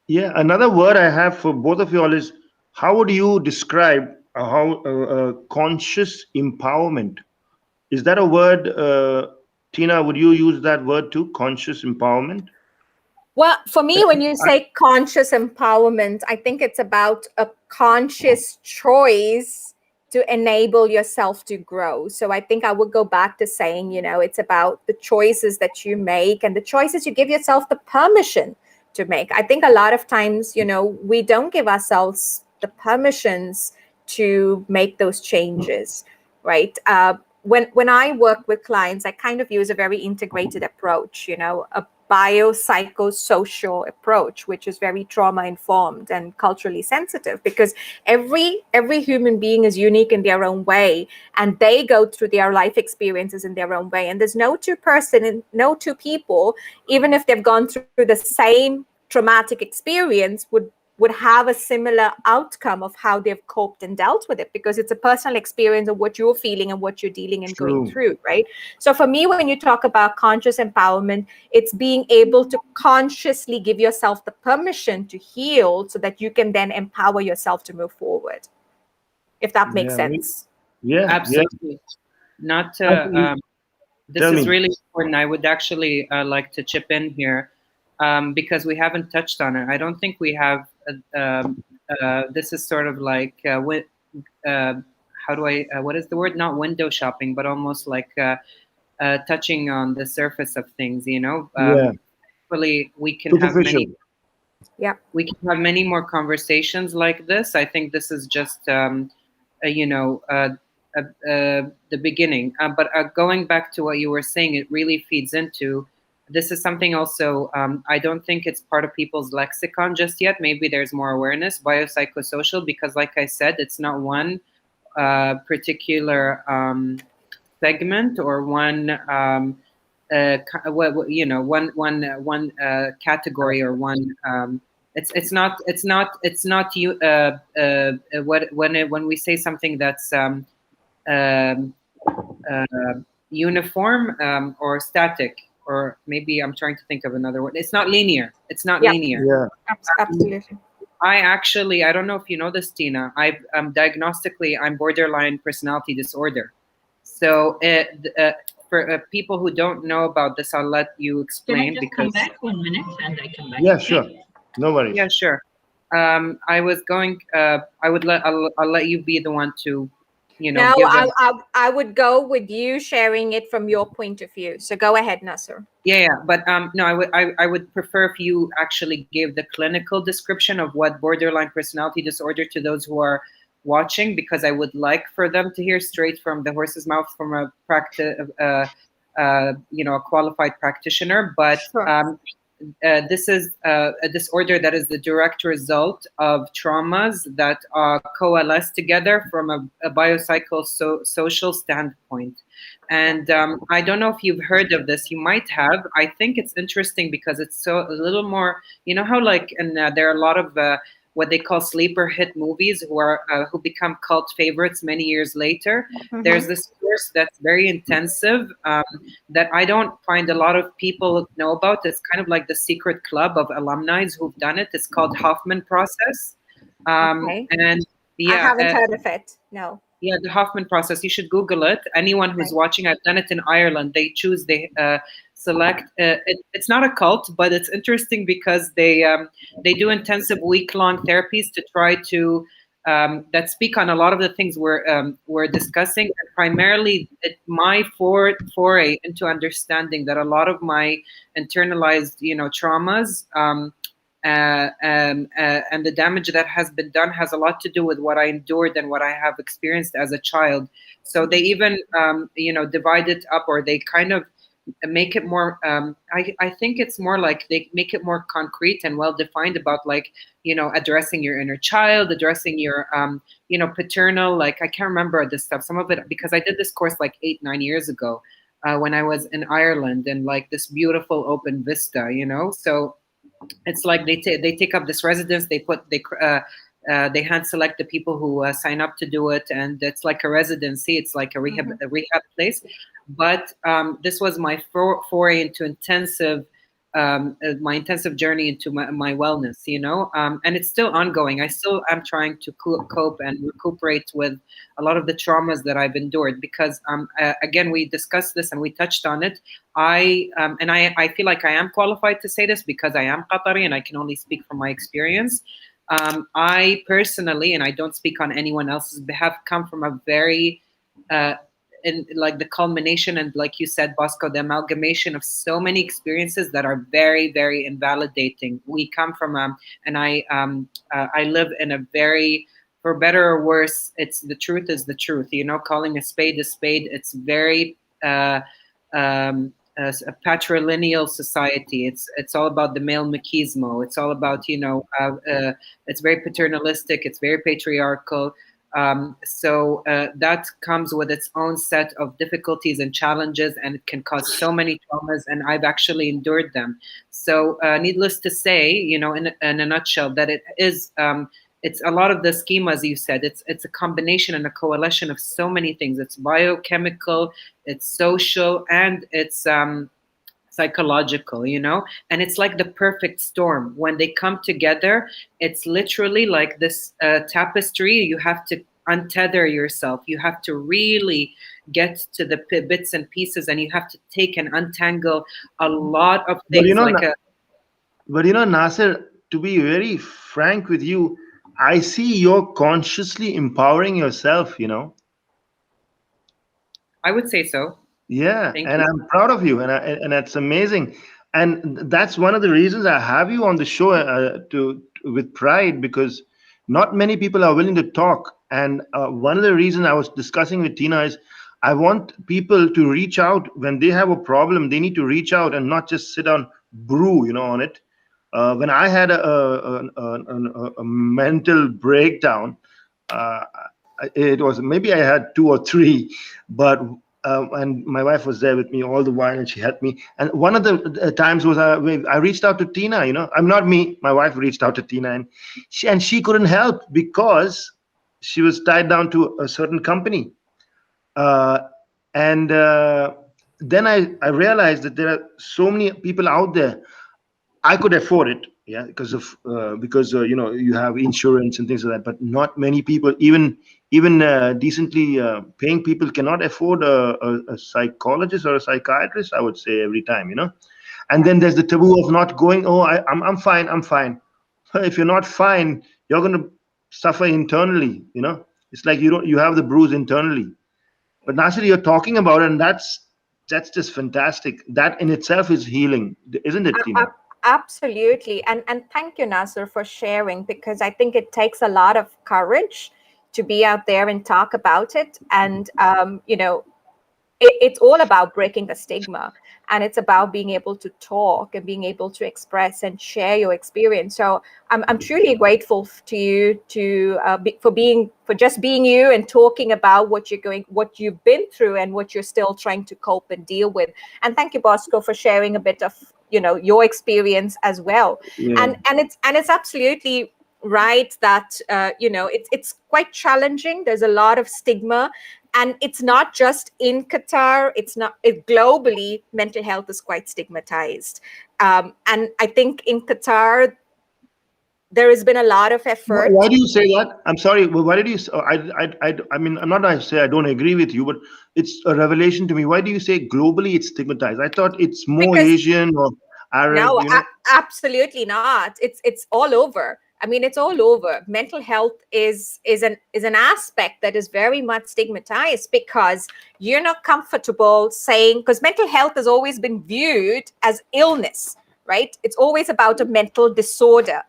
Yeah. Another word I have for both of you all is, how would you describe how conscious empowerment? Is that a word, Tina? Would you use that word too? Conscious empowerment? Well, for me, when you say conscious empowerment, I think it's about a conscious choice to enable yourself to grow. So I think I would go back to saying, it's about the choices that you make and the choices you give yourself the permission to make. I think a lot of times, we don't give ourselves the permissions to make those changes, right? When I work with clients, I kind of use a very integrated approach, a biopsychosocial approach, which is very trauma informed and culturally sensitive, because every human being is unique in their own way, and they go through their life experiences in their own way. And there's no two people, even if they've gone through the same traumatic experience, would have a similar outcome of how they've coped and dealt with it, because it's a personal experience of what you're feeling and what you're dealing and going through, right? So for me, when you talk about conscious empowerment, it's being able to consciously give yourself the permission to heal so that you can then empower yourself to move forward. if that makes Yeah, sense. yeah, Absolutely. Not to, Absolutely. this Tell is me. really important. I would actually like to chip in here because we haven't touched on it. I don't think we have. This is sort of like how do I? What is the word? Not window shopping, but almost like touching on the surface of things. You know, Yeah, really, we can have superficial. many. Yeah. We can have many more conversations like this. I think this is just you know, the beginning. But going back to what you were saying, it really feeds into. This is something also. I don't think it's part of people's lexicon just yet. Maybe there's more awareness. Biopsychosocial, because, like I said, it's not one particular segment or one. You know, one category or one. It's not you. When we say something that's um, uh, uniform or static, or maybe I'm trying to think of another word. It's not linear. It's not Yeah. linear. Yeah, Absolutely. I don't know if you know this, Tina. Diagnostically, I'm borderline personality disorder. So for people who don't know about this, I'll let you Can I explain just because. come back 1 minute and I come back? yeah, sure. No worries. Yeah, sure. I was going. I'll let you be the one to, you know, No, give them. I would go with you sharing it from your point of view. So go ahead, Nasser. Yeah. But no, I would prefer if you actually gave the clinical description of what borderline personality disorder to those who are watching, because I would like for them to hear straight from the horse's mouth from a a qualified practitioner. But Sure. this is a disorder that is the direct result of traumas that coalesce together from a social standpoint. And I don't know if you've heard of this. You might have. I think it's interesting because it's so a little more. You know how like, and there are a lot of what they call sleeper hit movies who become cult favorites many years later. There's this course that's very intensive that I don't find a lot of people know about. It's kind of like the secret club of alumni who've done it. It's called Hoffman process. Okay. And I yeah, haven't heard of it. No. yeah, the Hoffman process. You should Google it. Anyone who's Okay. watching, I've done it in Ireland. They select. It's not a cult, but it's interesting because they do intensive week-long therapies to try to that speak on a lot of the things we're discussing. And primarily, my foray into understanding that a lot of my internalized, traumas. And the damage that has been done has a lot to do with what I endured and what I have experienced as a child. So they even, divide it up, or they kind of make it more. I think it's more like they make it more concrete and well defined about, like, addressing your inner child, addressing your, paternal. Like, I can't remember this stuff. Some of it, because I did this course like 8-9 years ago when I was in Ireland, and like this beautiful open vista. So it's like they take up this residence. They hand select the people who sign up to do it, and it's like a residency. It's like a rehab place. But this was my foray into my intensive journey into my wellness. And it's still ongoing. I still am trying to cope and recuperate with a lot of the traumas that I've endured, because again, we discussed this and we touched on it. I feel like I am qualified to say this because I am Qatari and I can only speak from my experience. I personally, and I don't speak on anyone else's behalf, come from a very in like the culmination, and like you said, Bosco, the amalgamation of so many experiences that are very, very invalidating. We come from and I live in a very, for better or worse, it's the truth is the truth. Calling a spade. It's very a patrilineal society. It's all about the male machismo. It's all about it's very paternalistic. It's very patriarchal. So that comes with its own set of difficulties and challenges, and it can cause so many traumas, and I've actually endured them. So needless to say, in a nutshell, that it is it's a lot of the schemas you said. It's a combination and a coalition of so many things. It's biochemical, it's social, and it's psychological, and it's like the perfect storm when they come together. It's literally like this tapestry. You have to untether yourself. You have to really get to the bits and pieces, and you have to take and untangle a lot of But things like Nasser, to be very frank with you, I see you're consciously empowering yourself, I would say so. Yeah, Thank and you. I'm proud of you, and that's amazing. And that's one of the reasons I have you on the show to with pride, because not many people are willing to talk. And one of the reasons I was discussing with Tina is I want people to reach out when they have a problem. They need to reach out and not just sit on brew, on it. When I had a mental breakdown, uh, it was maybe I had two or three, but and my wife was there with me all the while, and she helped me. And one of the times was I reached out to Tina. I'm not me. My wife reached out to Tina, and she couldn't help because she was tied down to a certain company. Uh, and then I realized that there are so many people out there. I could afford it, yeah, because you have insurance and things like that. But not many people, even decently paying people, cannot afford a psychologist or a psychiatrist. I would say every time. And then there's the taboo of not going. Oh, I'm fine. I'm fine. If you're not fine, you're going to suffer internally. It's like you have the bruise internally. But Nasir, you're talking about it, and that's just fantastic. That in itself is healing, isn't it, Tina? Absolutely. And thank you, Nasser, for sharing, because I think it takes a lot of courage to be out there and talk about it. And, it's all about breaking the stigma, and it's about being able to talk and being able to express and share your experience. So I'm truly grateful to you for just being you and talking about what you've been through and what you're still trying to cope and deal with. And thank you, Bosco, for sharing a bit of your experience as well. Yeah. And it's absolutely right that it's quite challenging. There's a lot of stigma, and it's not just in Qatar. Globally, mental health is quite stigmatized, and I think in Qatar there has been a lot of effort. Why do you say that? I'm sorry. Why did you? I mean, I'm not going to say I don't agree with you, but it's a revelation to me. Why do you say globally it's stigmatized? I thought it's more Because Asian or Arab. no, absolutely not. It's all over. I mean, it's all over. Mental health is an aspect that is very much stigmatized, because you're not comfortable saying, because mental health has always been viewed as illness, right? It's always about a mental disorder.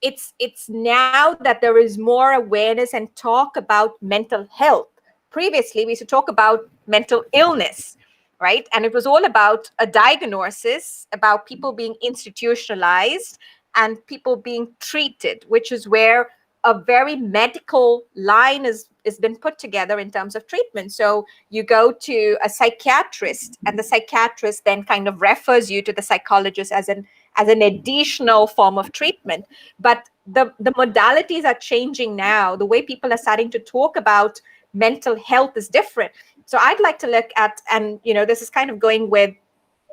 It's now that there is more awareness and talk about mental health. Previously, we used to talk about mental illness, right? And it was all about a diagnosis, about people being institutionalized and people being treated, which is where a very medical line is been put together in terms of treatment. So you go to a psychiatrist, and the psychiatrist then kind of refers you to the psychologist as an additional form of treatment. But the modalities are changing now. The way people are starting to talk about mental health is different. So I'd like to look at, and this is kind of going with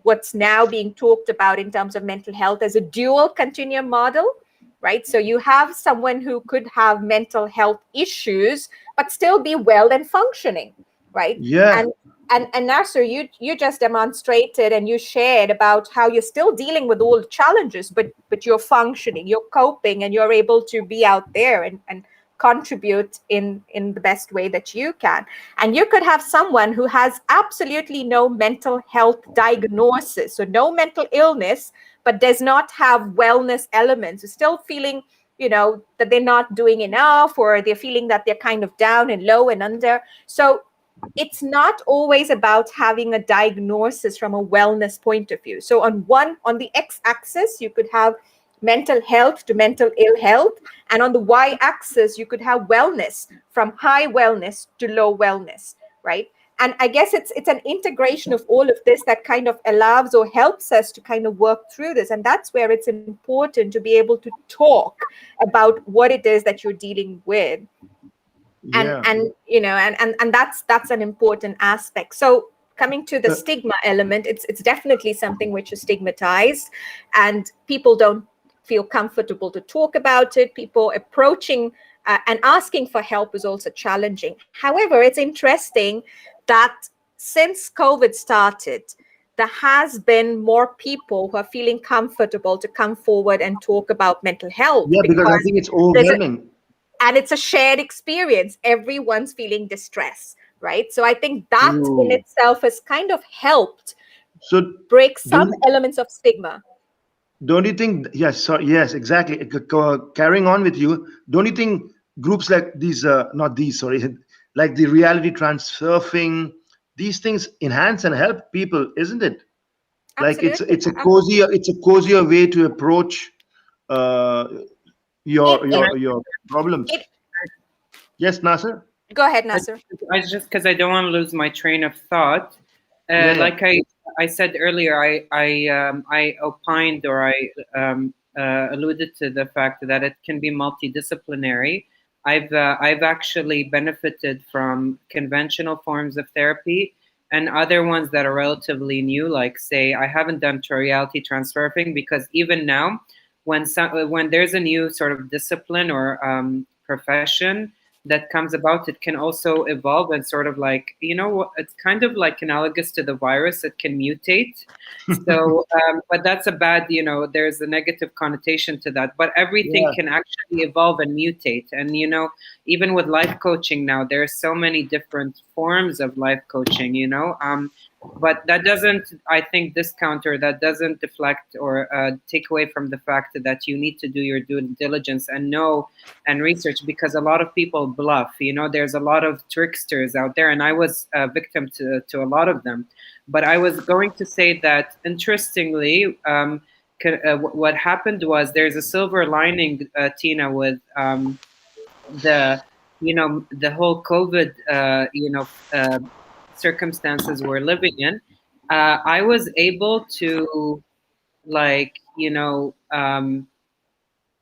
what's now being talked about in terms of mental health as a dual continuum model, right? So you have someone who could have mental health issues but still be well and functioning, right? Yeah. And Nasser, you just demonstrated and you shared about how you're still dealing with all the challenges, but you're functioning, you're coping, and you're able to be out there and contribute in the best way that you can. And you could have someone who has absolutely no mental health diagnosis, so no mental illness, but does not have wellness elements, is still feeling that they're not doing enough, or they're feeling that they're kind of down and low and under. So it's not always about having a diagnosis from a wellness point of view. So on the x-axis, you could have mental health to mental ill health, and on the y-axis, you could have wellness, from high wellness to low wellness, right? And I guess it's an integration of all of this that kind of allows or helps us to kind of work through this. And that's where it's important to be able to talk about what it is that you're dealing with. Yeah. And that's an important aspect. So coming to the stigma element, it's definitely something which is stigmatized, and people don't feel comfortable to talk about it. People approaching and asking for help is also challenging. However, it's interesting that since COVID started, there has been more people who are feeling comfortable to come forward and talk about mental health. Yeah, because I think it's overwhelming. And it's a shared experience. Everyone's feeling distress, right? So I think that in True. itself has kind of helped So break some don't elements of stigma. don't you think? Yes, sorry, yes, exactly. Carrying on with you, don't you think groups like these, not these, sorry, like the reality transurfing, these things enhance and help people, isn't it? Like Absolutely. it's a cozier way to approach uh, It, your it, your problems. it, Yes, Nasser. go ahead, I, Nasser. I just because I don't want to lose my train of thought. Yeah, yeah, Like I said earlier, I opined or I alluded to the fact that it can be multidisciplinary. I've actually benefited from conventional forms of therapy and other ones that are relatively new. Like say, I haven't done reality transferring because even now, when there's a new sort of discipline or profession that comes about, it can also evolve and sort of like, it's kind of like analogous to the virus. It can mutate. So, but that's a bad, there's a negative connotation to that. But everything yeah, can actually evolve and mutate. And, even with life coaching now, there are so many different forms of life coaching, but that doesn't, I think, discount or that doesn't deflect or take away from the fact that you need to do your due diligence and know and research, because a lot of people bluff. There's a lot of tricksters out there, and I was a victim to a lot of them. But I was going to say that, interestingly, what happened was there's a silver lining, Tina, with the whole COVID circumstances we're living in. I was able to, like,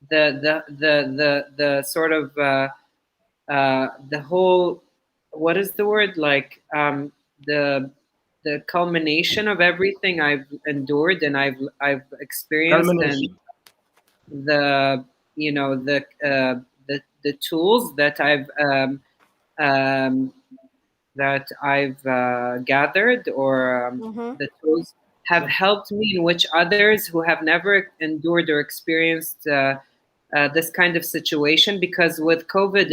the sort of the whole, what is the word, like, the culmination of everything I've endured and I've experienced, and culmination. the the tools um, that I've gathered, or Mm-hmm. the tools have helped me, in which others who have never endured or experienced this kind of situation. Because with COVID,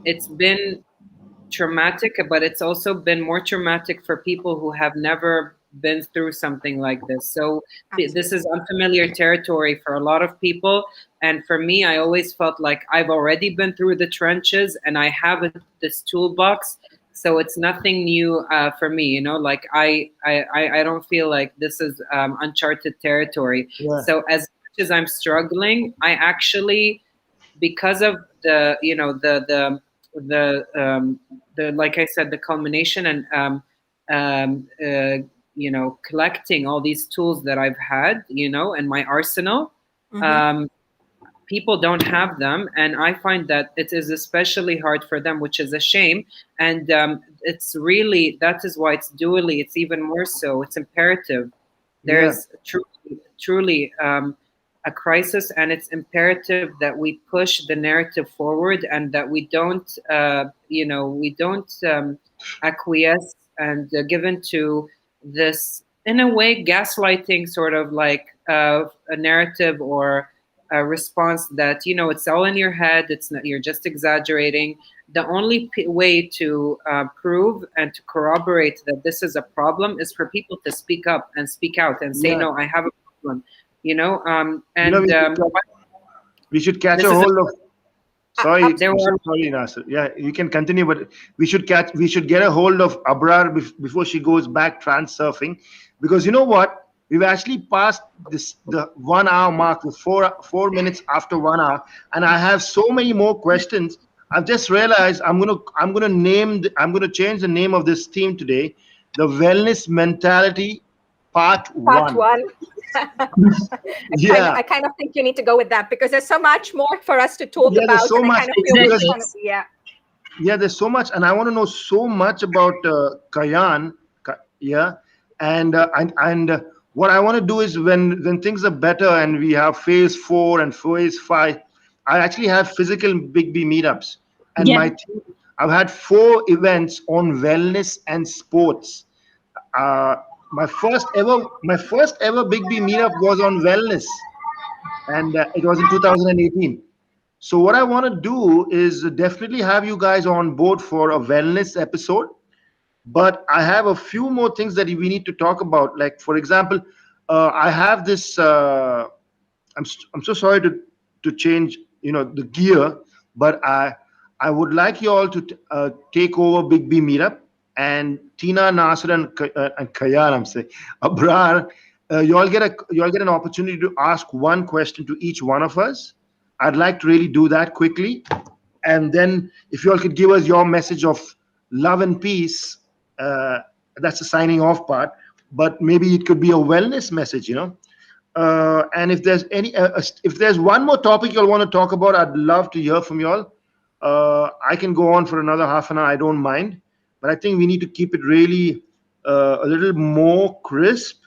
it's been traumatic, but it's also been more traumatic for people who have never been through something like this. So this Absolutely. is unfamiliar territory for a lot of people. And for me, I always felt like I've already been through the trenches and I have this toolbox. So it's nothing new for me, like I don't feel like this is uncharted territory. Yeah, So as much as I'm struggling, I actually, because of the the like I said, the culmination and collecting all these tools that I've had, in my arsenal. Mm-hmm. Um, People don't have them, and I find that it is especially hard for them, which is a shame. And it's really, that is why it's dually. It's even more so. It's imperative. yeah, There's truly a crisis, and it's imperative that we push the narrative forward and that we don't, acquiesce and give into this, in a way, gaslighting sort of like a narrative or a response that, it's all in your head. It's not, you're just exaggerating. The only way to prove and to corroborate that this is a problem is for people to speak up and speak out and say, yeah. no, I have a problem, You know, and we should catch a this is hold of. Sorry, there were sorry, Nasser. Yeah, you can continue, but we should get a hold of Abrar before she goes back trans surfing, because you know what? We've actually passed the 1 hour mark, the 4 minutes after 1 hour, and I have so many more questions. I've just realized I'm gonna change the name of this theme today, the Wellness Mentality Part Part One. one. Yeah, I kind of think you need to go with that because there's so much more for us to talk yeah. There's about, so and I much kind of feel we because just want Exactly. to, yeah. yeah, there's so much, and I want to know so much about Kayan. Yeah, and what I want to do is when things are better and we have phase 4 and phase 5, I actually have physical Big B meetups, and Yeah. my team, I've had 4 events on wellness and sports. Uh, my first ever Big B meetup was on wellness, and it was in 2018. So what I want to do is definitely have you guys on board for a wellness episode. But I have a few more things that we need to talk about. Like, for example, I have this. I'm so sorry to change, the gear, but I would like you all to take over Big B meetup, and Tina, Nasser, and Kayan. I'm saying Abrar. You all get an opportunity to ask one question to each one of us. I'd like to really do that quickly, and then if you all could give us your message of love and peace, uh, that's the signing off part. But maybe it could be a wellness message. And if there's one more topic you'll want to talk about, I'd love to hear from y'all. I can go on for another half an hour. I don't mind, but I think we need to keep it really a little more crisp,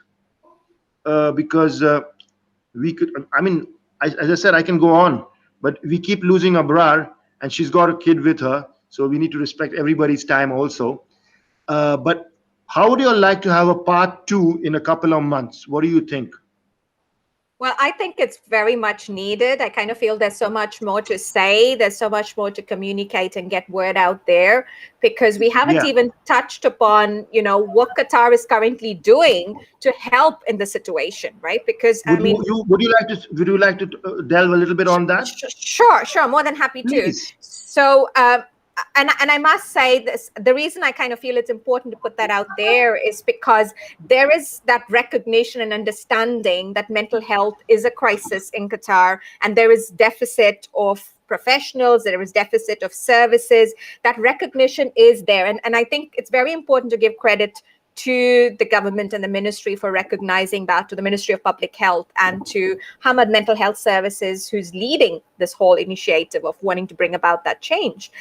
because we could. I mean, as I said, I can go on, but we keep losing Abrar, and she's got a kid with her, so we need to respect everybody's time also. But how would you all like to have a part two in a couple of months? What do you think? Well, I think it's very much needed. I kind of feel there's so much more to say. There's so much more to communicate and get word out there, because we haven't Yeah. even touched upon, what Qatar is currently doing to help in the situation, right? Because I Would mean, you like to delve a little bit on that, Sure, more than happy to. please? So, and I must say this: the reason I kind of feel it's important to put that out there is because there is that recognition and understanding that mental health is a crisis in Qatar, and there is deficit of professionals, there is deficit of services. That recognition is there, and I think it's very important to give credit to the government and the ministry for recognizing that, to the Ministry of Public Health and to Hamad Mental Health Services, who's leading this whole initiative of wanting to bring about that change.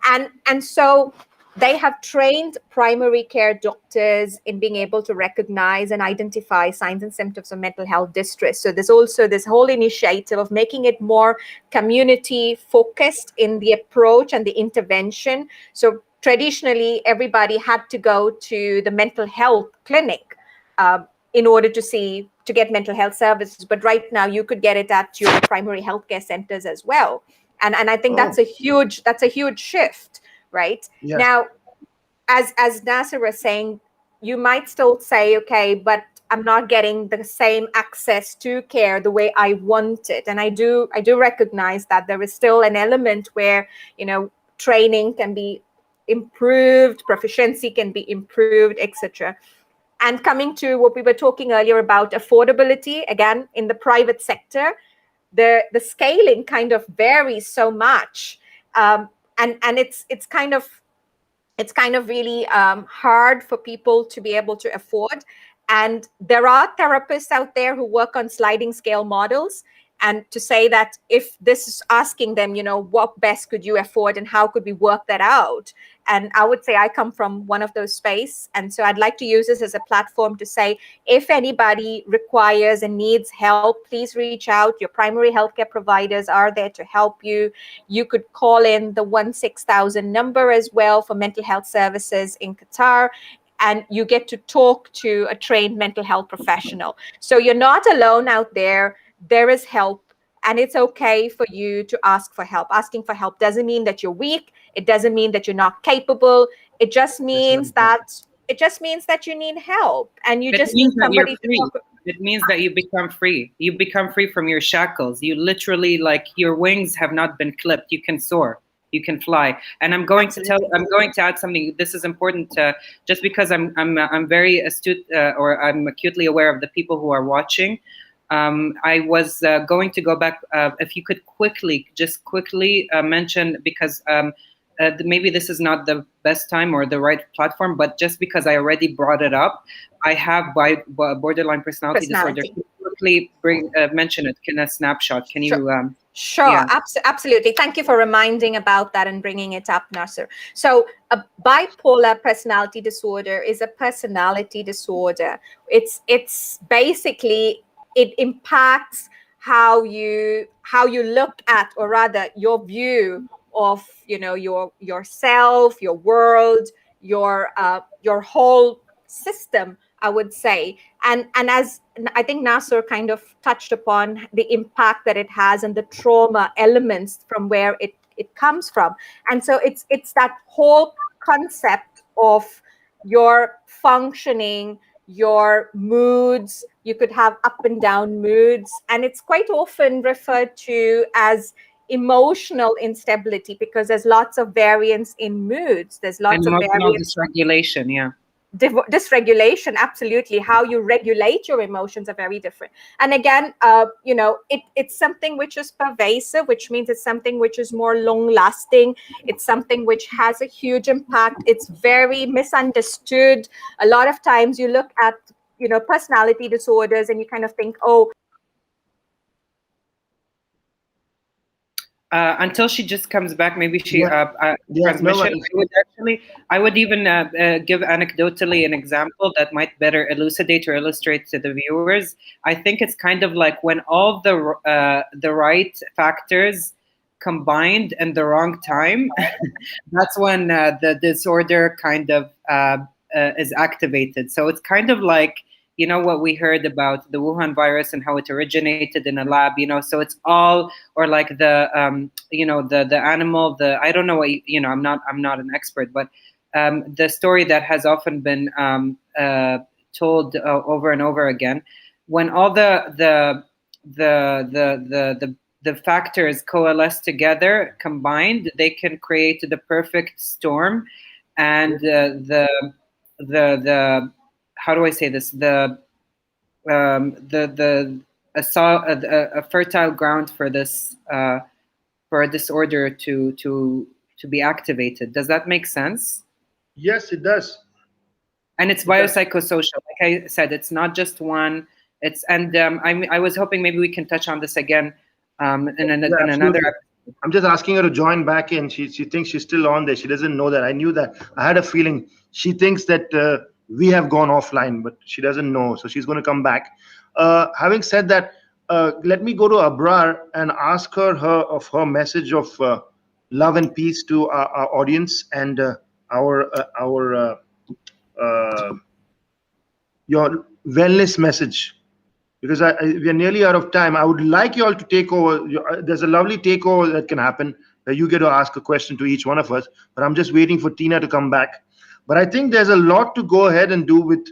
And so they have trained primary care doctors in being able to recognize and identify signs and symptoms of mental health distress. So there's also this whole initiative of making it more community focused in the approach and the intervention. So traditionally, everybody had to go to the mental health clinic in order to get mental health services. But right now, you could get it at your primary healthcare centers as well. And I think Oh, that's a huge shift, right? yes. Now, as Nasser was saying, you might still say, okay, but I'm not getting the same access to care the way I want it. And I do recognize that there is still an element where, training can be improved, proficiency can be improved, etc. And coming to what we were talking earlier about affordability, again, in the private sector, the scaling kind of varies so much, and it's kind of really hard for people to be able to afford. And there are therapists out there who work on sliding scale models. And to say that if this is asking them, what best could you afford and how could we work that out? And I would say I come from one of those space. And so I'd like to use this as a platform to say, if anybody requires and needs help, please reach out. Your primary healthcare providers are there to help you. You could call in the 16,000 number as well for mental health services in Qatar, and you get to talk to a trained mental health professional. So you're not alone out there. There is help, and it's okay for you to ask for help. Asking for help doesn't mean that you're weak. It doesn't mean that you're not capable. It just That's very means important. that you need help, and you It just need means that you're somebody to free. talk. It means that you become free. You become free from your shackles. You literally, like, your wings have not been clipped. You can soar. You can fly. And I'm going to add something. This is important. Just because I'm very astute, or I'm acutely aware of the people who are watching. I was going to go back. If you could quickly mention, because maybe this is not the best time or the right platform, but just because I already brought it up, I have borderline personality disorder. Personality. Quickly mention it. Can a snapshot? Can you? Sure, Yeah. absolutely. Thank you for reminding about that and bringing it up, Nasser. So a bipolar personality disorder is a personality disorder. It's basically, it impacts how you look at, or rather your view of, yourself, your world, your whole system, I would say. And as I think Nasser kind of touched upon, the impact that it has and the trauma elements from where it comes from. And so it's that whole concept of your functioning, your moods. You could have up and down moods, and it's quite often referred to as emotional instability, because there's lots of variance in moods. There's lots And of emotional variance. dysregulation, yeah. Dysregulation, absolutely. How you regulate your emotions are very different. And again, it's something which is pervasive, which means it's something which is more long lasting. It's something which has a huge impact. It's very misunderstood. A lot of times you look at personality disorders and you kind of think, oh, until she just comes back, maybe she Yeah, transmission. no, I would even give anecdotally an example that might better elucidate or illustrate to the viewers. I think it's kind of like when all the right factors combined in the wrong time, that's when the disorder kind of is activated. So it's kind of like, what we heard about the Wuhan virus and how it originated in a lab, so it's all, or like the the animal, I don't know what, I'm not an expert, but the story that has often been told over and over again, when all the factors coalesce together, combined, they can create the perfect storm. And the how do I say this? A fertile ground for this for a disorder to be activated. Does that make sense? Yes, it does. And it's biopsychosocial. Like I said, it's not just one. I was hoping maybe we can touch on this again in another episode. I'm just asking her to join back in. She thinks she's still on there. She doesn't know that. I knew that. I had a feeling. She thinks that we have gone offline, but she doesn't know. So she's going to come back. Having said that, let me go to Abrar and ask her of her message of love and peace to our audience and your wellness message. Because we are nearly out of time. I would like you all to take over. There's a lovely takeover that can happen where you get to ask a question to each one of us. But I'm just waiting for Tina to come back. But I think there's a lot to go ahead and do with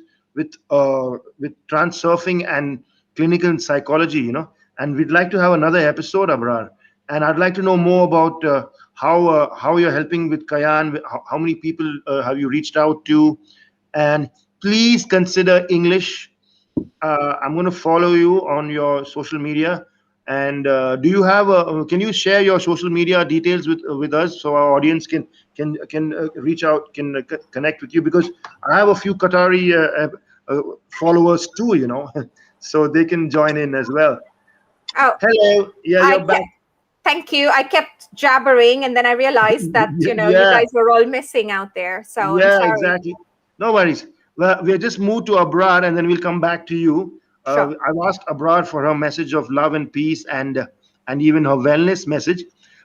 transurfing and clinical psychology, And we'd like to have another episode, Abrar. And I'd like to know more about how you're helping with Kayan. How many people have you reached out to? And please consider English. I'm going to follow you on your social media. And do you have can you share your social media details with us so our audience can reach out, can connect with you? Because I have a few Qatari followers too, so they can join in as well. Oh, hello. Yeah, you're back. Thank you. I kept jabbering, and then I realized that you guys were all missing out there. So yeah, I'm sorry. Exactly. No worries. Well, we'll just move to Abrar and then we'll come back to you. Sure. I've asked Abrar for her message of love and peace and even her wellness message.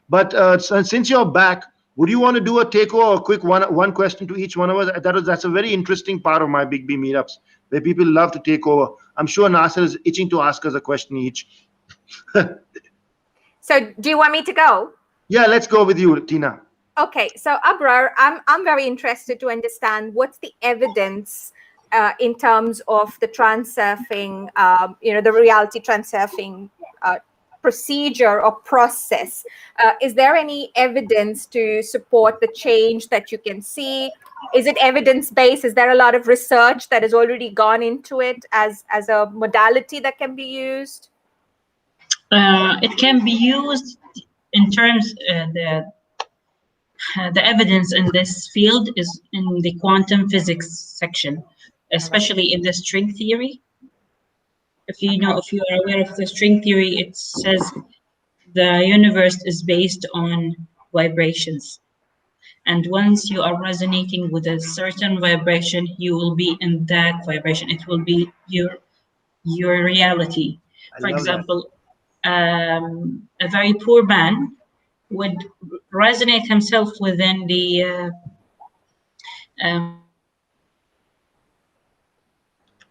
But since you're back, would you want to do a takeover, a quick one question to each one of us? That's a very interesting part of my Big B meetups where people love to take over. I'm sure Nasser is itching to ask us a question each. So do you want me to go? Yeah, let's go with you, Tina. Okay, so Abrar, I'm very interested to understand what's the evidence in terms of the transurfing, the reality transurfing procedure or process. Is there any evidence to support the change that you can see? Is it evidence-based? Is there a lot of research that has already gone into it as a modality that can be used? It can be used in terms the evidence in this field is in the quantum physics section, especially in the string theory. If you are aware of the string theory, it says the universe is based on vibrations. And once you are resonating with a certain vibration, you will be in that vibration. It will be your reality. For example, a very poor man would resonate himself within the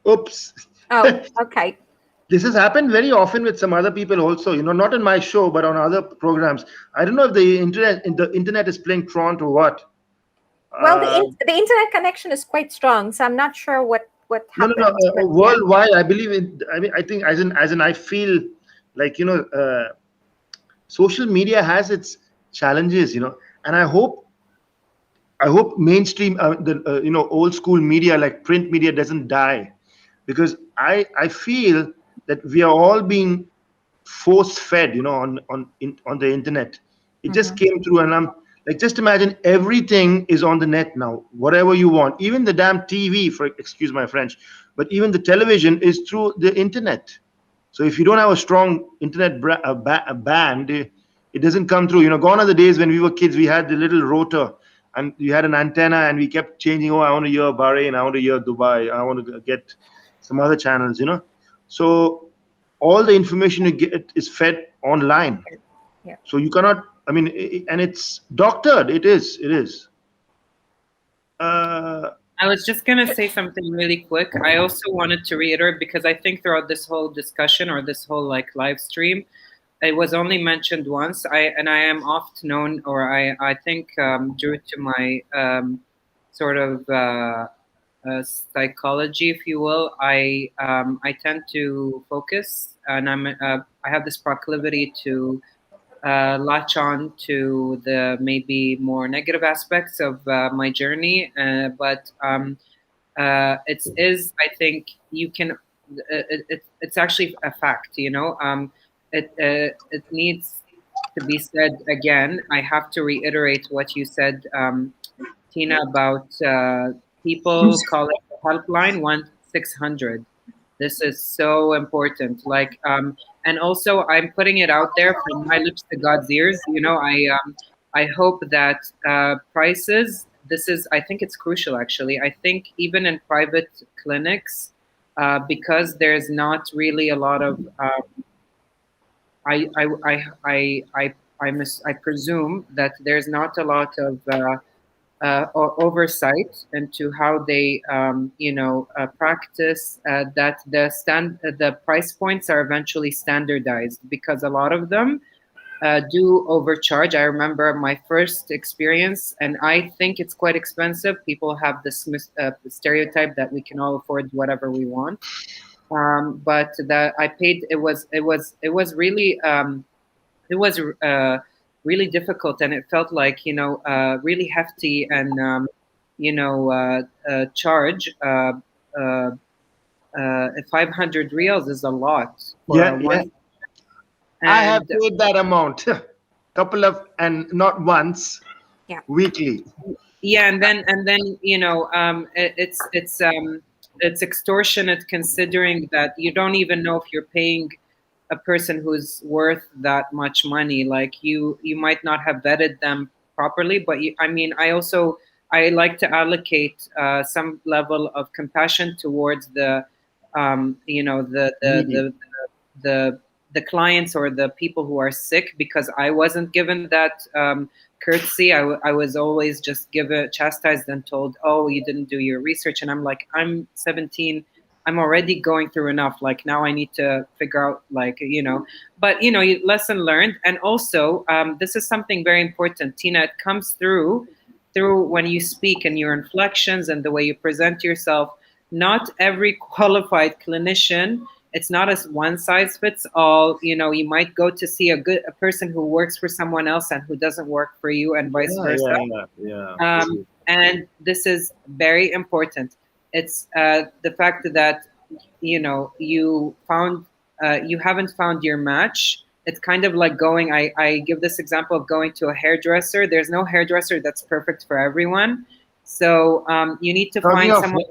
Oops. Oh, okay. This has happened very often with some other people also, not on my show, but on other programs. I don't know if the internet is playing Tront or what. Well, Uh, the internet connection is quite strong, so I'm not sure what no, no, no. happens. But yeah. Worldwide, I believe I mean, I think as in, I feel like social media has its challenges, and I hope mainstream, old school media like print media doesn't die, because I feel that we are all being force fed, on the internet. It just came through, and I'm like, just imagine everything is on the net now. Whatever you want, even the damn TV, for excuse my French, but even the television is through the internet. So if you don't have a strong internet band, it doesn't come through. Gone are the days when we were kids. We had the little rotor, and we had an antenna, and we kept changing. Oh, I want to hear Bahrain. I want to hear Dubai. I want to get some other channels. So all the information you get is fed online. Yeah. So you cannot. I mean, and it's doctored. It is. It is. I was just going to say something really quick. I also wanted to reiterate, because I think throughout this whole discussion or this whole live stream, it was only mentioned once. I am oft known, or I think due to my sort of psychology, if you will, I tend to focus, and I have this proclivity to latch on to the maybe more negative aspects of my journey, but it is, I think you can, it's actually a fact, it needs to be said again. I have to reiterate what you said, Tina, about people calling the helpline 1-600. This is so important. And also, I'm putting it out there from my lips to God's ears. I hope that prices. I think it's crucial. Actually, I think even in private clinics, because there's not really a lot of. I presume that there's not a lot of oversight into how they, practice. That the price points are eventually standardized, because a lot of them do overcharge. I remember my first experience, and I think it's quite expensive. People have this stereotype that we can all afford whatever we want, but that I paid. It was really. It was really difficult, and it felt like really hefty, and charge. 500 reals is a lot for Yeah, one. yeah. I have paid that amount, couple of, and not once. Yeah. Weekly. Yeah, and then it's extortionate, considering that you don't even know if you're paying a person who's worth that much money. Like you might not have vetted them properly, but I like to allocate some level of compassion towards the the clients or the people who are sick, because I wasn't given that courtesy. I was always just chastised and told, oh, you didn't do your research. And I'm like, I'm 17. I'm already going through enough. Like now I need to figure out, but lesson learned. And also, this is something very important, Tina. It comes through when you speak and your inflections and the way you present yourself. Not every qualified clinician, it's not as one size fits all. You might go to see a person who works for someone else and who doesn't work for you, and vice versa. Yeah. And this is very important. It's the fact that you haven't found your match. It's kind of like going. I give this example of going to a hairdresser. There's no hairdresser that's perfect for everyone. So you need to find someone.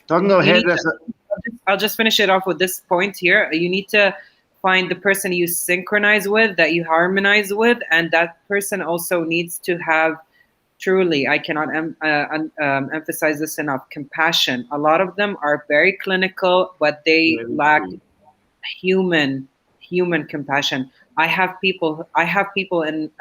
Talking of hairdresser. I'll just finish it off with this point here. You need to find the person you synchronize with, that you harmonize with, and that person also needs to have, truly, I cannot emphasize this enough, compassion. A lot of them are very clinical, but they lack human human compassion. I have people in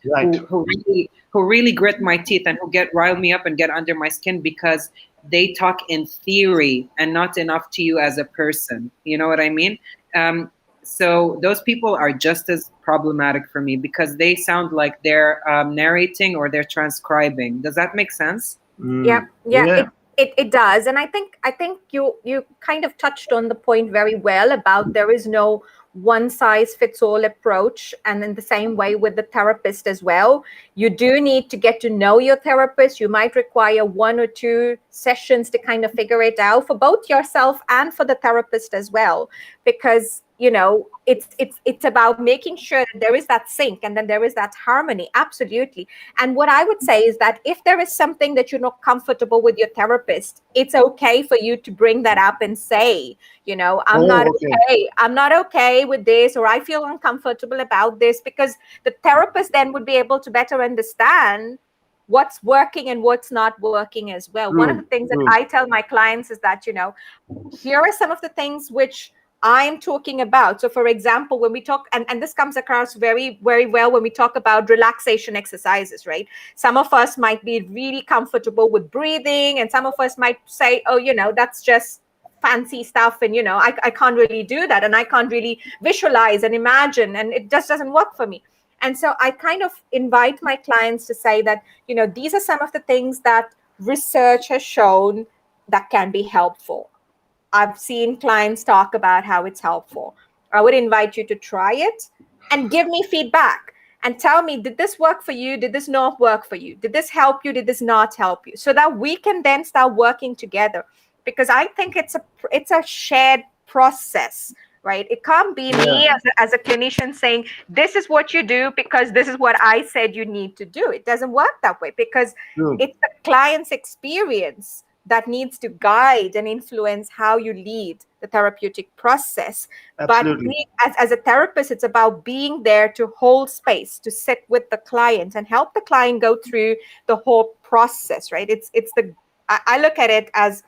Right. who really grit my teeth and who rile me up and get under my skin because they talk in theory and not enough to you as a person. You know what I mean? So those people are just as problematic for me because they sound like they're narrating or they're transcribing. Does that make sense? Yeah, it does. And I think you kind of touched on the point very well about there is no one size fits all approach. And in the same way with the therapist as well, you do need to get to know your therapist. You might require 1 or 2 sessions to kind of figure it out for both yourself and for the therapist as well, because it's about making sure that there is that sync and then there is that harmony. Absolutely. And what I would say is that if there is something that you're not comfortable with your therapist, it's okay for you to bring that up and say, I'm not okay with this, or I feel uncomfortable about this, because the therapist then would be able to better understand what's working and what's not working as well. One of the things that I tell my clients is that, here are some of the things which I'm talking about. So for example, when we talk, and this comes across very, very well when we talk about relaxation exercises, right? Some of us might be really comfortable with breathing, and some of us might say, oh, that's just fancy stuff. And, I can't really do that. And I can't really visualize and imagine, and it just doesn't work for me. And so I kind of invite my clients to say that, these are some of the things that research has shown that can be helpful. I've seen clients talk about how it's helpful. I would invite you to try it and give me feedback and tell me, did this work for you? Did this not work for you? Did this help you? Did this not help you? So that we can then start working together, because I think it's a shared process, right? It can't be me as a clinician saying, this is what you do because this is what I said you need to do. It doesn't work that way, because it's the client's experience that needs to guide and influence how you lead the therapeutic process. Absolutely. But as a therapist, it's about being there to hold space, to sit with the client and help the client go through the whole process, right? I look at it as,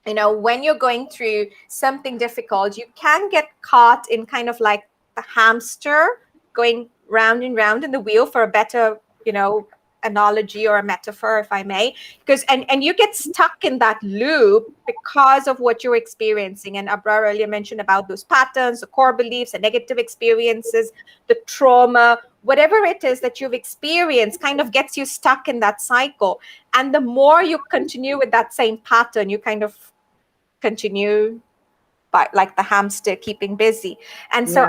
when you're going through something difficult, you can get caught in kind of like the hamster going round and round in the wheel, for a better, analogy or a metaphor, if I may, because and you get stuck in that loop because of what you're experiencing. And Abrar earlier mentioned about those patterns, the core beliefs, the negative experiences, the trauma, whatever it is that you've experienced kind of gets you stuck in that cycle. And the more you continue with that same pattern, you kind of continue by like the hamster keeping busy. And so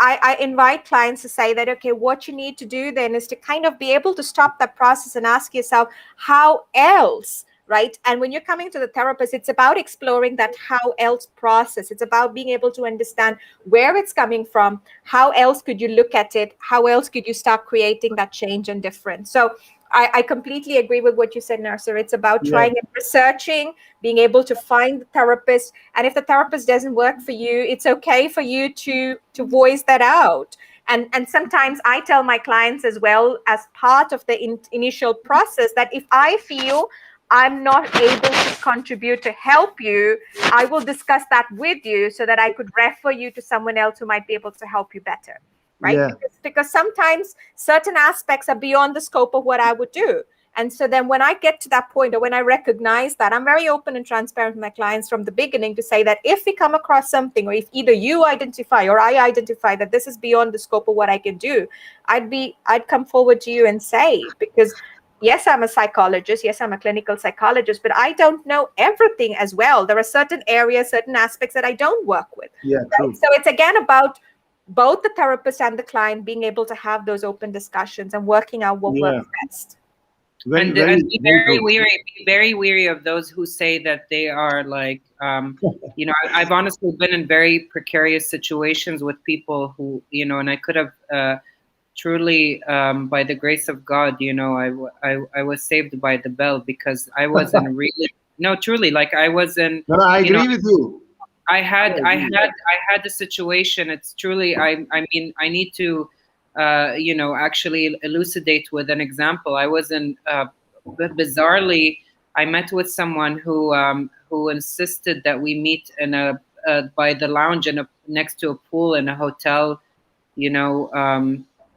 I invite clients to say that, okay, what you need to do then is to kind of be able to stop that process and ask yourself, how else, right? And when you're coming to the therapist, it's about exploring that how else process. It's about being able to understand where it's coming from. How else could you look at it? How else could you start creating that change and difference? So I completely agree with what you said, Nasser. It's about trying and researching, being able to find the therapist. And if the therapist doesn't work for you, it's okay for you to voice that out. And sometimes I tell my clients as well, as part of the initial process, that if I feel I'm not able to contribute to help you, I will discuss that with you so that I could refer you to someone else who might be able to help you better. Right? Yeah. Because sometimes certain aspects are beyond the scope of what I would do. And so then when I get to that point, or when I recognize that, I'm very open and transparent with my clients from the beginning to say that if we come across something, or if either you identify or I identify that this is beyond the scope of what I can do, I'd come forward to you and say, because yes, I'm a psychologist. Yes, I'm a clinical psychologist, but I don't know everything as well. There are certain areas, certain aspects that I don't work with. Yeah, true. Right? So it's again about both the therapist and the client being able to have those open discussions and working out what works best. And be very weary of those who say that they are like, I've honestly been in very precarious situations with people who, and I could have truly, by the grace of God, I was saved by the bell, because I wasn't really, no, truly, like I wasn't. No, I agree with you. I had a situation. It's truly, I mean, I need to, actually elucidate with an example. I was in, bizarrely, I met with someone who insisted that we meet in a by the lounge and next to a pool in a hotel,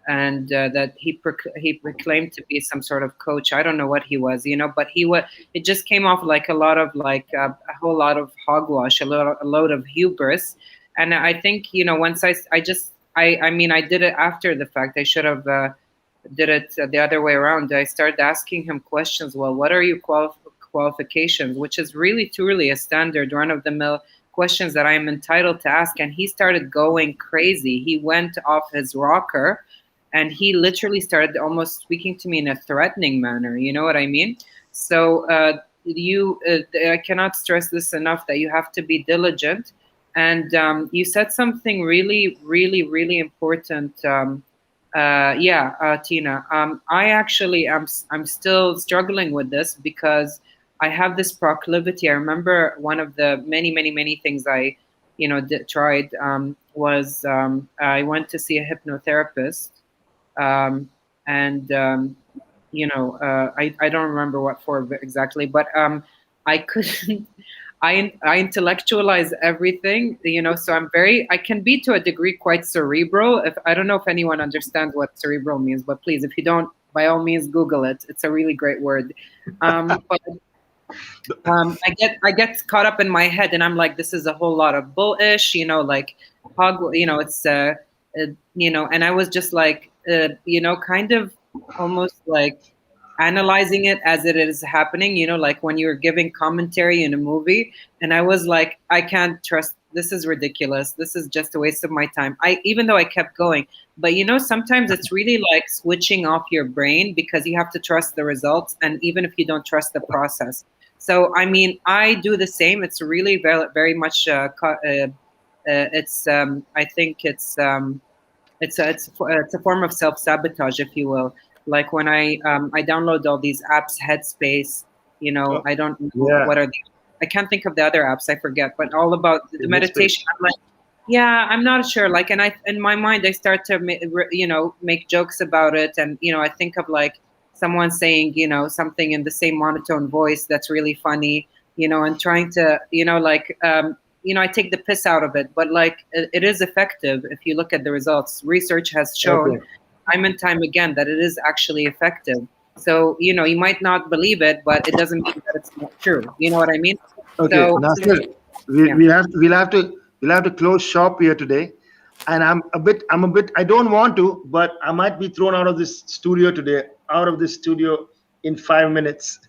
and that he proclaimed to be some sort of coach. I don't know what he was, but it just came off like a lot of a whole lot of hogwash, a load of hubris. And I think, once I did it after the fact. I should have did it the other way around. I started asking him questions. Well, what are your qualifications? Which is really truly a standard run-of-the-mill questions that I am entitled to ask. And he started going crazy. He went off his rocker, and he literally started almost speaking to me in a threatening manner. You know what I mean? So I cannot stress this enough, that you have to be diligent. And you said something really, really, really important. Tina. I actually I'm still struggling with this, because I have this proclivity. I remember one of the many things I tried was I went to see a hypnotherapist, and I don't remember what for exactly, but I couldn't. I intellectualize everything, so I can be to a degree quite cerebral. I don't know if anyone understands what cerebral means, but please, if you don't, by all means, Google it. It's a really great word. But I get caught up in my head, and I'm like, this is a whole lot of bullish, it's and I was just like, kind of almost like analyzing it as it is happening, like when you're giving commentary in a movie. And I was like, I can't trust, this is ridiculous. This is just a waste of my time. Even though I kept going, but sometimes it's really like switching off your brain, because you have to trust the results. And even if you don't trust the process. So, I do the same. It's really very, very much, I think it's a form of self-sabotage, if you will. Like when I download all these apps, Headspace, I don't know what are I can't think of the other apps, I forget, but all about the meditation. I'm like, I'm not sure. Like, and in my mind, I start to make jokes about it, and I think of like someone saying something in the same monotone voice that's really funny, and trying to I take the piss out of it, but like it is effective if you look at the results. Research has shown. Time and time again that it is actually effective. So, you might not believe it, but it doesn't mean that it's not true. You know what I mean? Okay, So, Nasser, we'll have to close shop here today. And I'm a bit, I don't want to, but I might be thrown out of this studio today, in 5 minutes.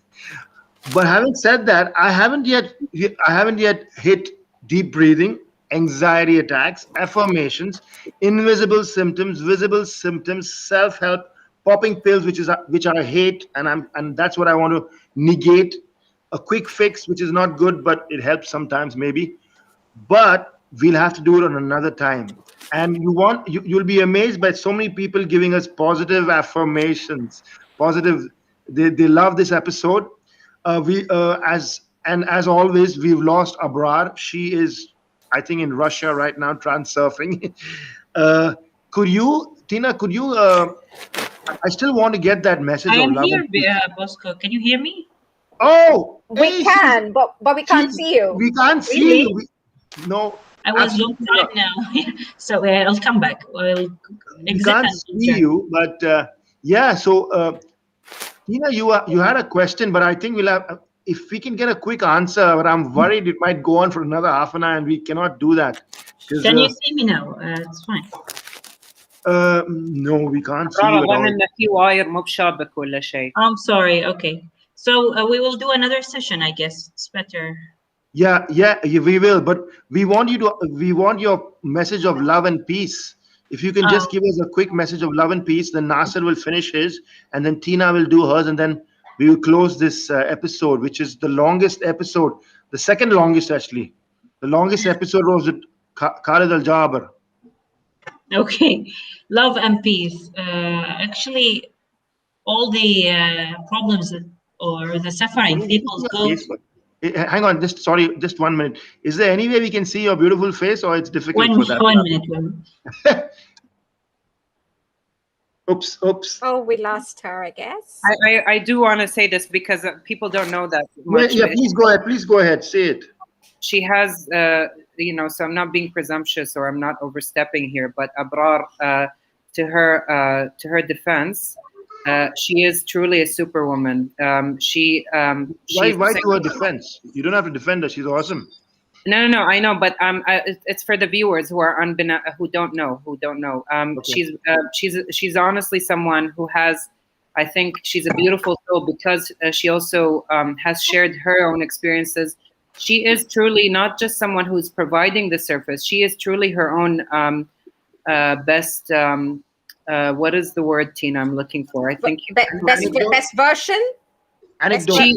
But having said that, I haven't yet hit deep breathing, anxiety attacks, affirmations, invisible symptoms, visible symptoms, self-help, popping pills, which I hate, and that's what I want to negate. A quick fix, which is not good, but it helps sometimes, maybe. But we'll have to do it on another time. And you'll be amazed by so many people giving us positive affirmations. They love this episode. As always, we've lost Abrar. She is, I think, in Russia right now, transurfing. Tina, I still want to get that message. I am here, Bosco. Can you hear me? Oh, we can, but we can't see you. We can't see you. No. I was long time now. So I'll come back. We can't see you, but So, Tina, you had a question, but I think we'll have. If we can get a quick answer, but I'm worried it might go on for another half an hour, and we cannot do that. Can you see me now? It's fine. No, we can't see you. I'm sorry. Okay. So we will do another session, I guess. It's better. Yeah, we will. But we want your message of love and peace. If you can just give us a quick message of love and peace, then Nasser will finish his, and then Tina will do hers, and then we will close this episode, which is the longest episode, the second longest actually. The longest episode was with Khalid Al-Jaber. Okay, love and peace. Actually, all the problems or the suffering people go. Hang on, just 1 minute. Is there any way we can see your beautiful face, or it's difficult for that? 1 minute. Oops. Oh, we lost her, I guess. I do want to say this because people don't know that much. Yeah, please go ahead. Say it. she has, so I'm not being presumptuous or I'm not overstepping here, but Abrar, to her defense, she is truly a superwoman. She's Why to her defense? You don't have to defend her. She's awesome. No, I know, but it's for the viewers who are who don't know. Okay. She's honestly someone who has, I think she's a beautiful soul because she also has shared her own experiences. She is truly not just someone who's providing the service. She is truly her own best. What is the word, Tina? I'm looking for. I think best version. Anecdote.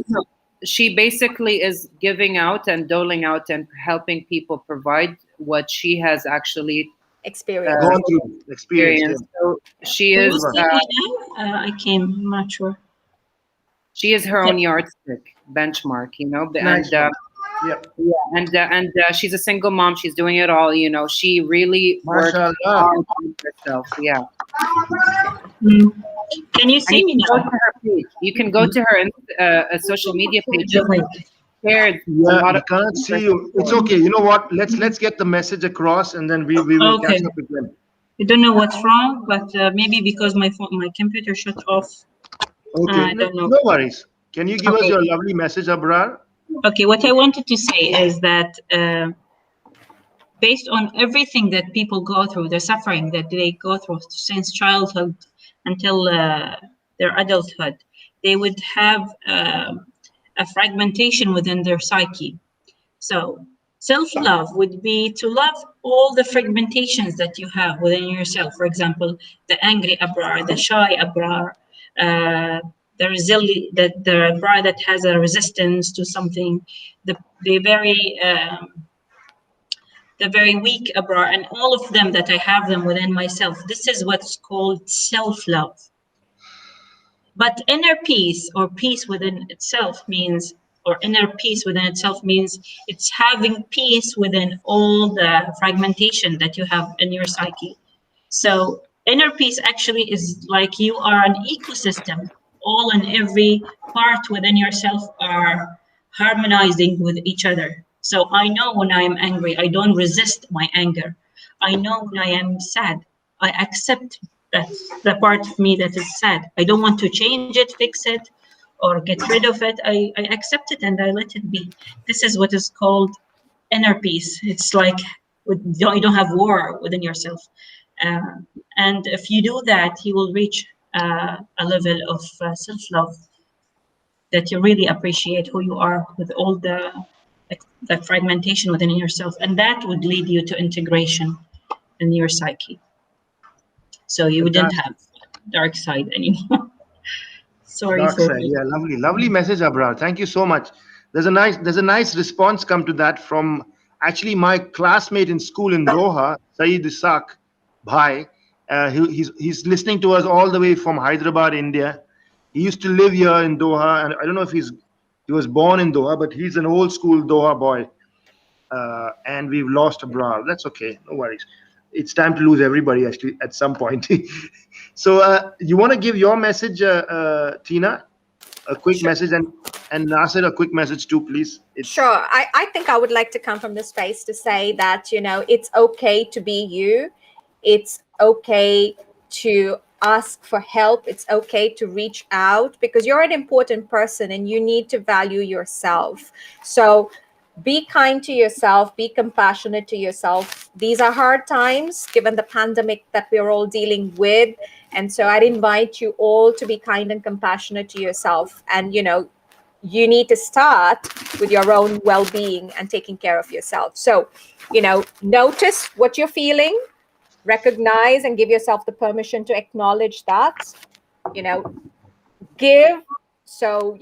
She basically is giving out and doling out and helping people provide what she has actually Experience. Experience. So she Can is. you see me now? I came. I'm not sure. She is her own yardstick, benchmark, Nice. and she's a single mom. She's doing it all, She really worked Mashallah. hard on herself. Yeah. Can you see me Go now? to her page. You can go to her social media page. Shared a Yeah, lot I of can't see you. It's okay. You know what? Let's get the message across, and then we will Okay. catch up again. I don't know what's wrong, but maybe because my computer shut off. Okay. I don't know. No worries. Can you give us Okay. your lovely message, Abrar? Okay, what I wanted to say is that based on everything that people go through, the suffering that they go through since childhood until their adulthood, they would have a fragmentation within their psyche. So self-love would be to love all the fragmentations that you have within yourself. For example, the angry Abrar, the shy Abrar, the resilient, the Abrar that has a resistance to something, the very weak Abrar, and all of them that I have them within myself. This is what's called self-love. But inner peace or peace within itself means, or inner peace within itself means it's having peace within all the fragmentation that you have in your psyche. So inner peace actually is like you are an ecosystem. All and every part within yourself are harmonizing with each other. So I know when I am angry, I don't resist my anger. I know when I am sad, I accept that's the part of me that is sad. I don't want to change it, fix it, or get rid of it. I accept it and I let it be. This is what is called inner peace. It's like you don't have war within yourself. And if you do that, you will reach a level of self-love that you really appreciate who you are with all the fragmentation within yourself. And that would lead you to integration in your psyche. So you wouldn't have dark side anymore. Sorry Dark for side. Yeah, lovely message, Abrar. Thank you so much. There's a nice response come to that from actually my classmate in school in Doha, Saeed Isaac Bhai. He's listening to us all the way from Hyderabad, India. He used to live here in Doha, and I don't know if he was born in Doha, but he's an old school Doha boy. And we've lost Abrar. That's okay, no worries. It's time to lose everybody actually at some point. So you want to give your message, Tina? A quick message, and Nasser, a quick message too, please. Sure. I think I would like to come from the space to say that, it's okay to be you. It's okay to ask for help. It's okay to reach out because you're an important person and you need to value yourself. So be kind to yourself, be compassionate to yourself. These are hard times given the pandemic that we're all dealing with. And so I'd invite you all to be kind and compassionate to yourself. And, you need to start with your own well-being and taking care of yourself. So, notice what you're feeling, recognize and give yourself the permission to acknowledge that, give. So,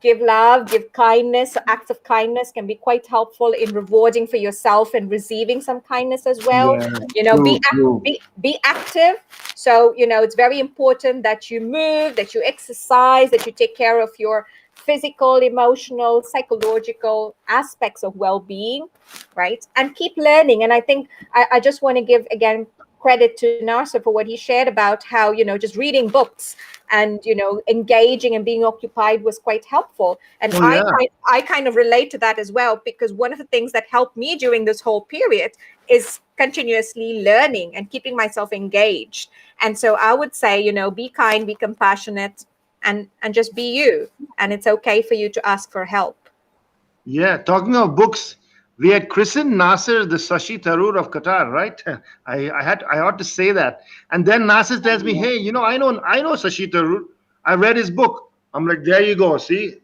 give love, give kindness. Acts of kindness can be quite helpful in rewarding for yourself and receiving some kindness as well. Be active. So, it's very important that you move, that you exercise, that you take care of your physical, emotional, psychological aspects of well-being, right? And keep learning. And I think I just want to give, again, credit to Nasser for what he shared about how, just reading books and, engaging and being occupied was quite helpful. And Oh, yeah. I kind of relate to that as well, because one of the things that helped me during this whole period is continuously learning and keeping myself engaged. And so I would say, be kind, be compassionate, and just be you. And it's okay for you to ask for help. Yeah, talking of books, we had christened Nasser the Sashi Tharoor of Qatar, right? I ought to say that. And then Nasser tells me, hey, I know Sashi Tharoor. I read his book. I'm like, there you go. See,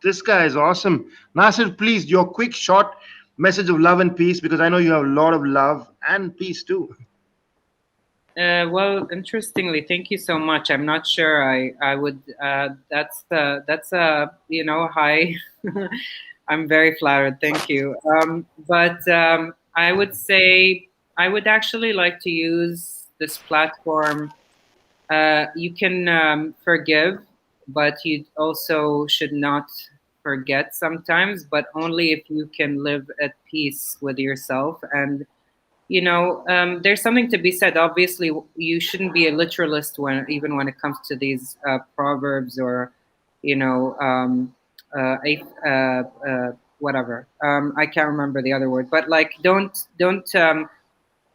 this guy is awesome. Nasser, please, your quick, short message of love and peace, because I know you have a lot of love and peace too. Well, interestingly, thank you so much. I'm not sure I would. That's high. I'm very flattered. Thank you. But I would say I would actually like to use this platform. You can forgive, but you also should not forget sometimes, but only if you can live at peace with yourself. And there's something to be said. Obviously, you shouldn't be a literalist even when it comes to these proverbs or, you know, whatever. I can't remember the other word, but like, don't.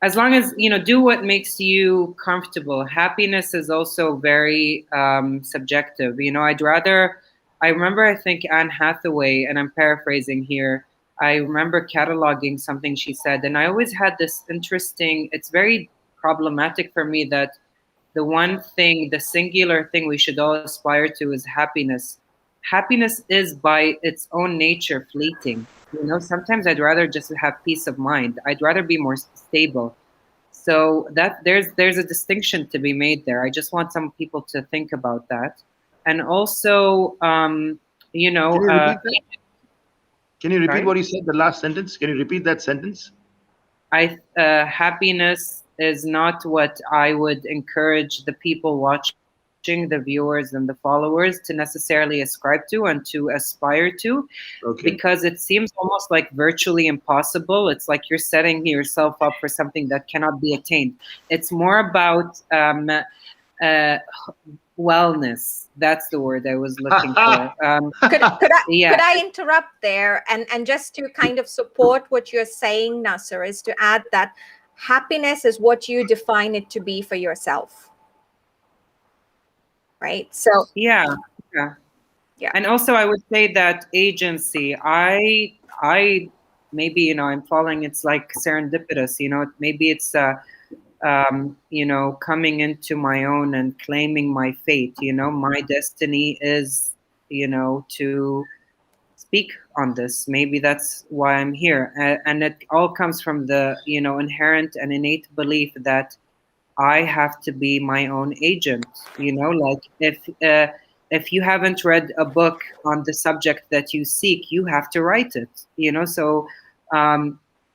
As long as do what makes you comfortable. Happiness is also very subjective. I remember, I think Anne Hathaway, and I'm paraphrasing here, I remember cataloging something she said, and I always had this interesting, it's very problematic for me that the one thing, the singular thing we should all aspire to is happiness. Happiness is by its own nature fleeting. Sometimes I'd rather just have peace of mind. I'd rather be more stable. So that there's a distinction to be made there. I just want some people to think about that. And also, Can you repeat that? Can you repeat Sorry? what you said, the last sentence? Can you repeat that sentence? Happiness is not what I would encourage the people watching, the viewers and the followers to necessarily ascribe to and to aspire to, Okay. because it seems almost like virtually impossible. It's like you're setting yourself up for something that cannot be attained. It's more about wellness. That's the word I was looking for. Could Yeah. I interrupt there and just to kind of support what you're saying, Nasser, is to add that happiness is what you define it to be for yourself. Right? So Yeah. Yeah. And also I would say that agency, I maybe, I'm falling, it's like serendipitous, maybe it's coming into my own and claiming my fate. My destiny is, to speak on this. Maybe that's why I'm here. And it all comes from the, inherent and innate belief that I have to be my own agent. Like if you haven't read a book on the subject that you seek, you have to write it. So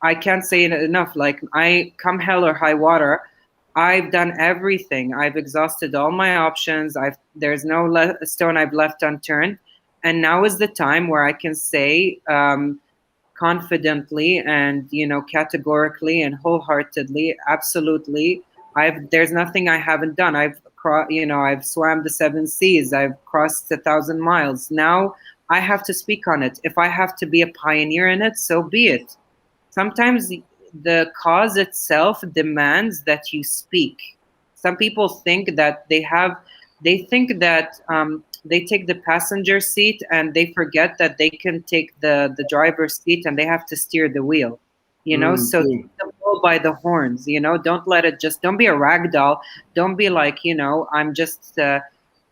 I can't say it enough. Like, I come hell or high water, I've done everything. I've exhausted all my options. There's no stone I've left unturned, and now is the time where I can say confidently and categorically and wholeheartedly, absolutely, there's nothing I haven't done. I've swam the 7 seas. I've crossed 1,000 miles. Now I have to speak on it. If I have to be a pioneer in it, so be it. Sometimes the cause itself demands that you speak. Some people think that they take the passenger seat and they forget that they can take the driver's seat and they have to steer the wheel. So take the bull by the horns. Don't let it don't be a rag doll. Don't be like, I'm just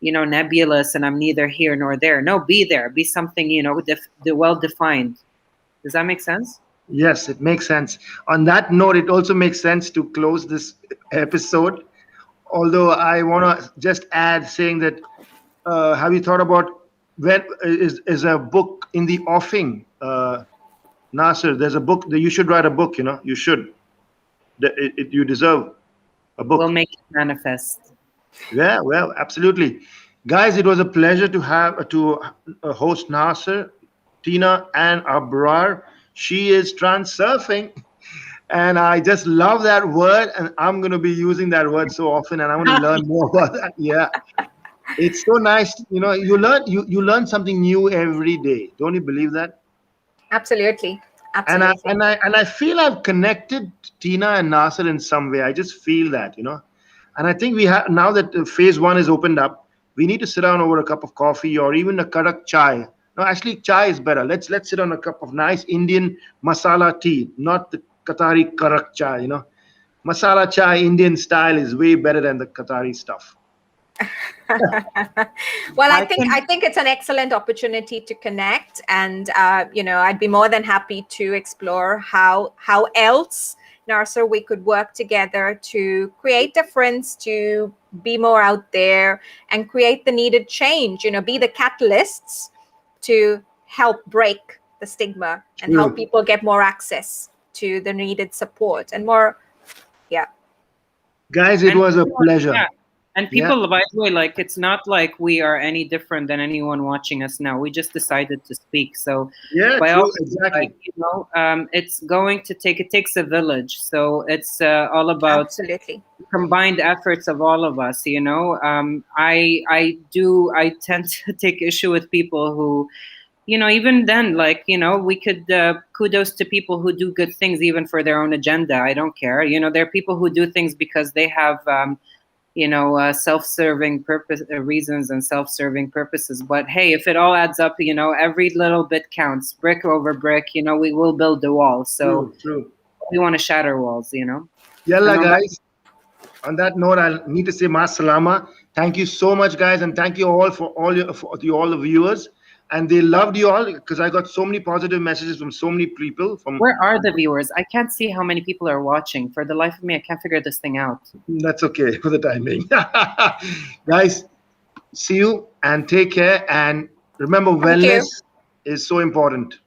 nebulous and I'm neither here nor there. No, be there. Be something, well defined. Does that make sense? Yes, it makes sense. On that note, it also makes sense to close this episode. Although I want to just add saying that, have you thought about when is a book in the offing? Nasser, there's a book that you should write a book. You should. You deserve a book. We'll make it manifest. Yeah, well, absolutely, guys. It was a pleasure to host Nasser, Tina, and Abrar. She is transurfing, And I just love that word, and I'm going to be using that word so often, and I want to learn more about that. Yeah, it's so nice. You learn something new every day. Don't you believe that? Absolutely. And I Absolutely. and I and I feel I've connected Tina and Nasser in some way. I just feel that, and I think we have now that phase one is opened up. We need to sit down over a cup of coffee or even a karak chai. No, actually, chai is better. Let's sit on a cup of nice Indian masala tea, not the Qatari karak chai. Masala chai Indian style is way better than the Qatari stuff. Well, I I think can I think it's an excellent opportunity to connect, and I'd be more than happy to explore how else, Nasser, we could work together to create difference, to be more out there, and create the needed change. Be the catalysts to help break the stigma and help True. people get more access to the needed support and more. Yeah. Guys, it and was a pleasure. yeah. And Yeah. people, by the way, like it's not like we are any different than anyone watching us now. We just decided to speak. So Yeah, by all true. means, Exactly. it's going to it takes a village. So it's all about Absolutely. combined efforts of all of us. I tend to take issue with people who, even then, like, we could kudos to people who do good things even for their own agenda. I don't care. There are people who do things because they have self-serving purpose reasons and self-serving purposes. But hey, if it all adds up, every little bit counts, brick over brick. We will build the wall. So True. we want to shatter walls. Yalla, And on that, guys. On that note, I'll need to say ma salama. Thank you so much, guys, and thank you all for all the viewers. And they loved you all because I got so many positive messages from so many people. where are the viewers? I can't see how many people are watching. For the life of me, I can't figure this thing out. That's okay for the time being. Guys, see you and take care. And remember, Thank you. wellness is so important.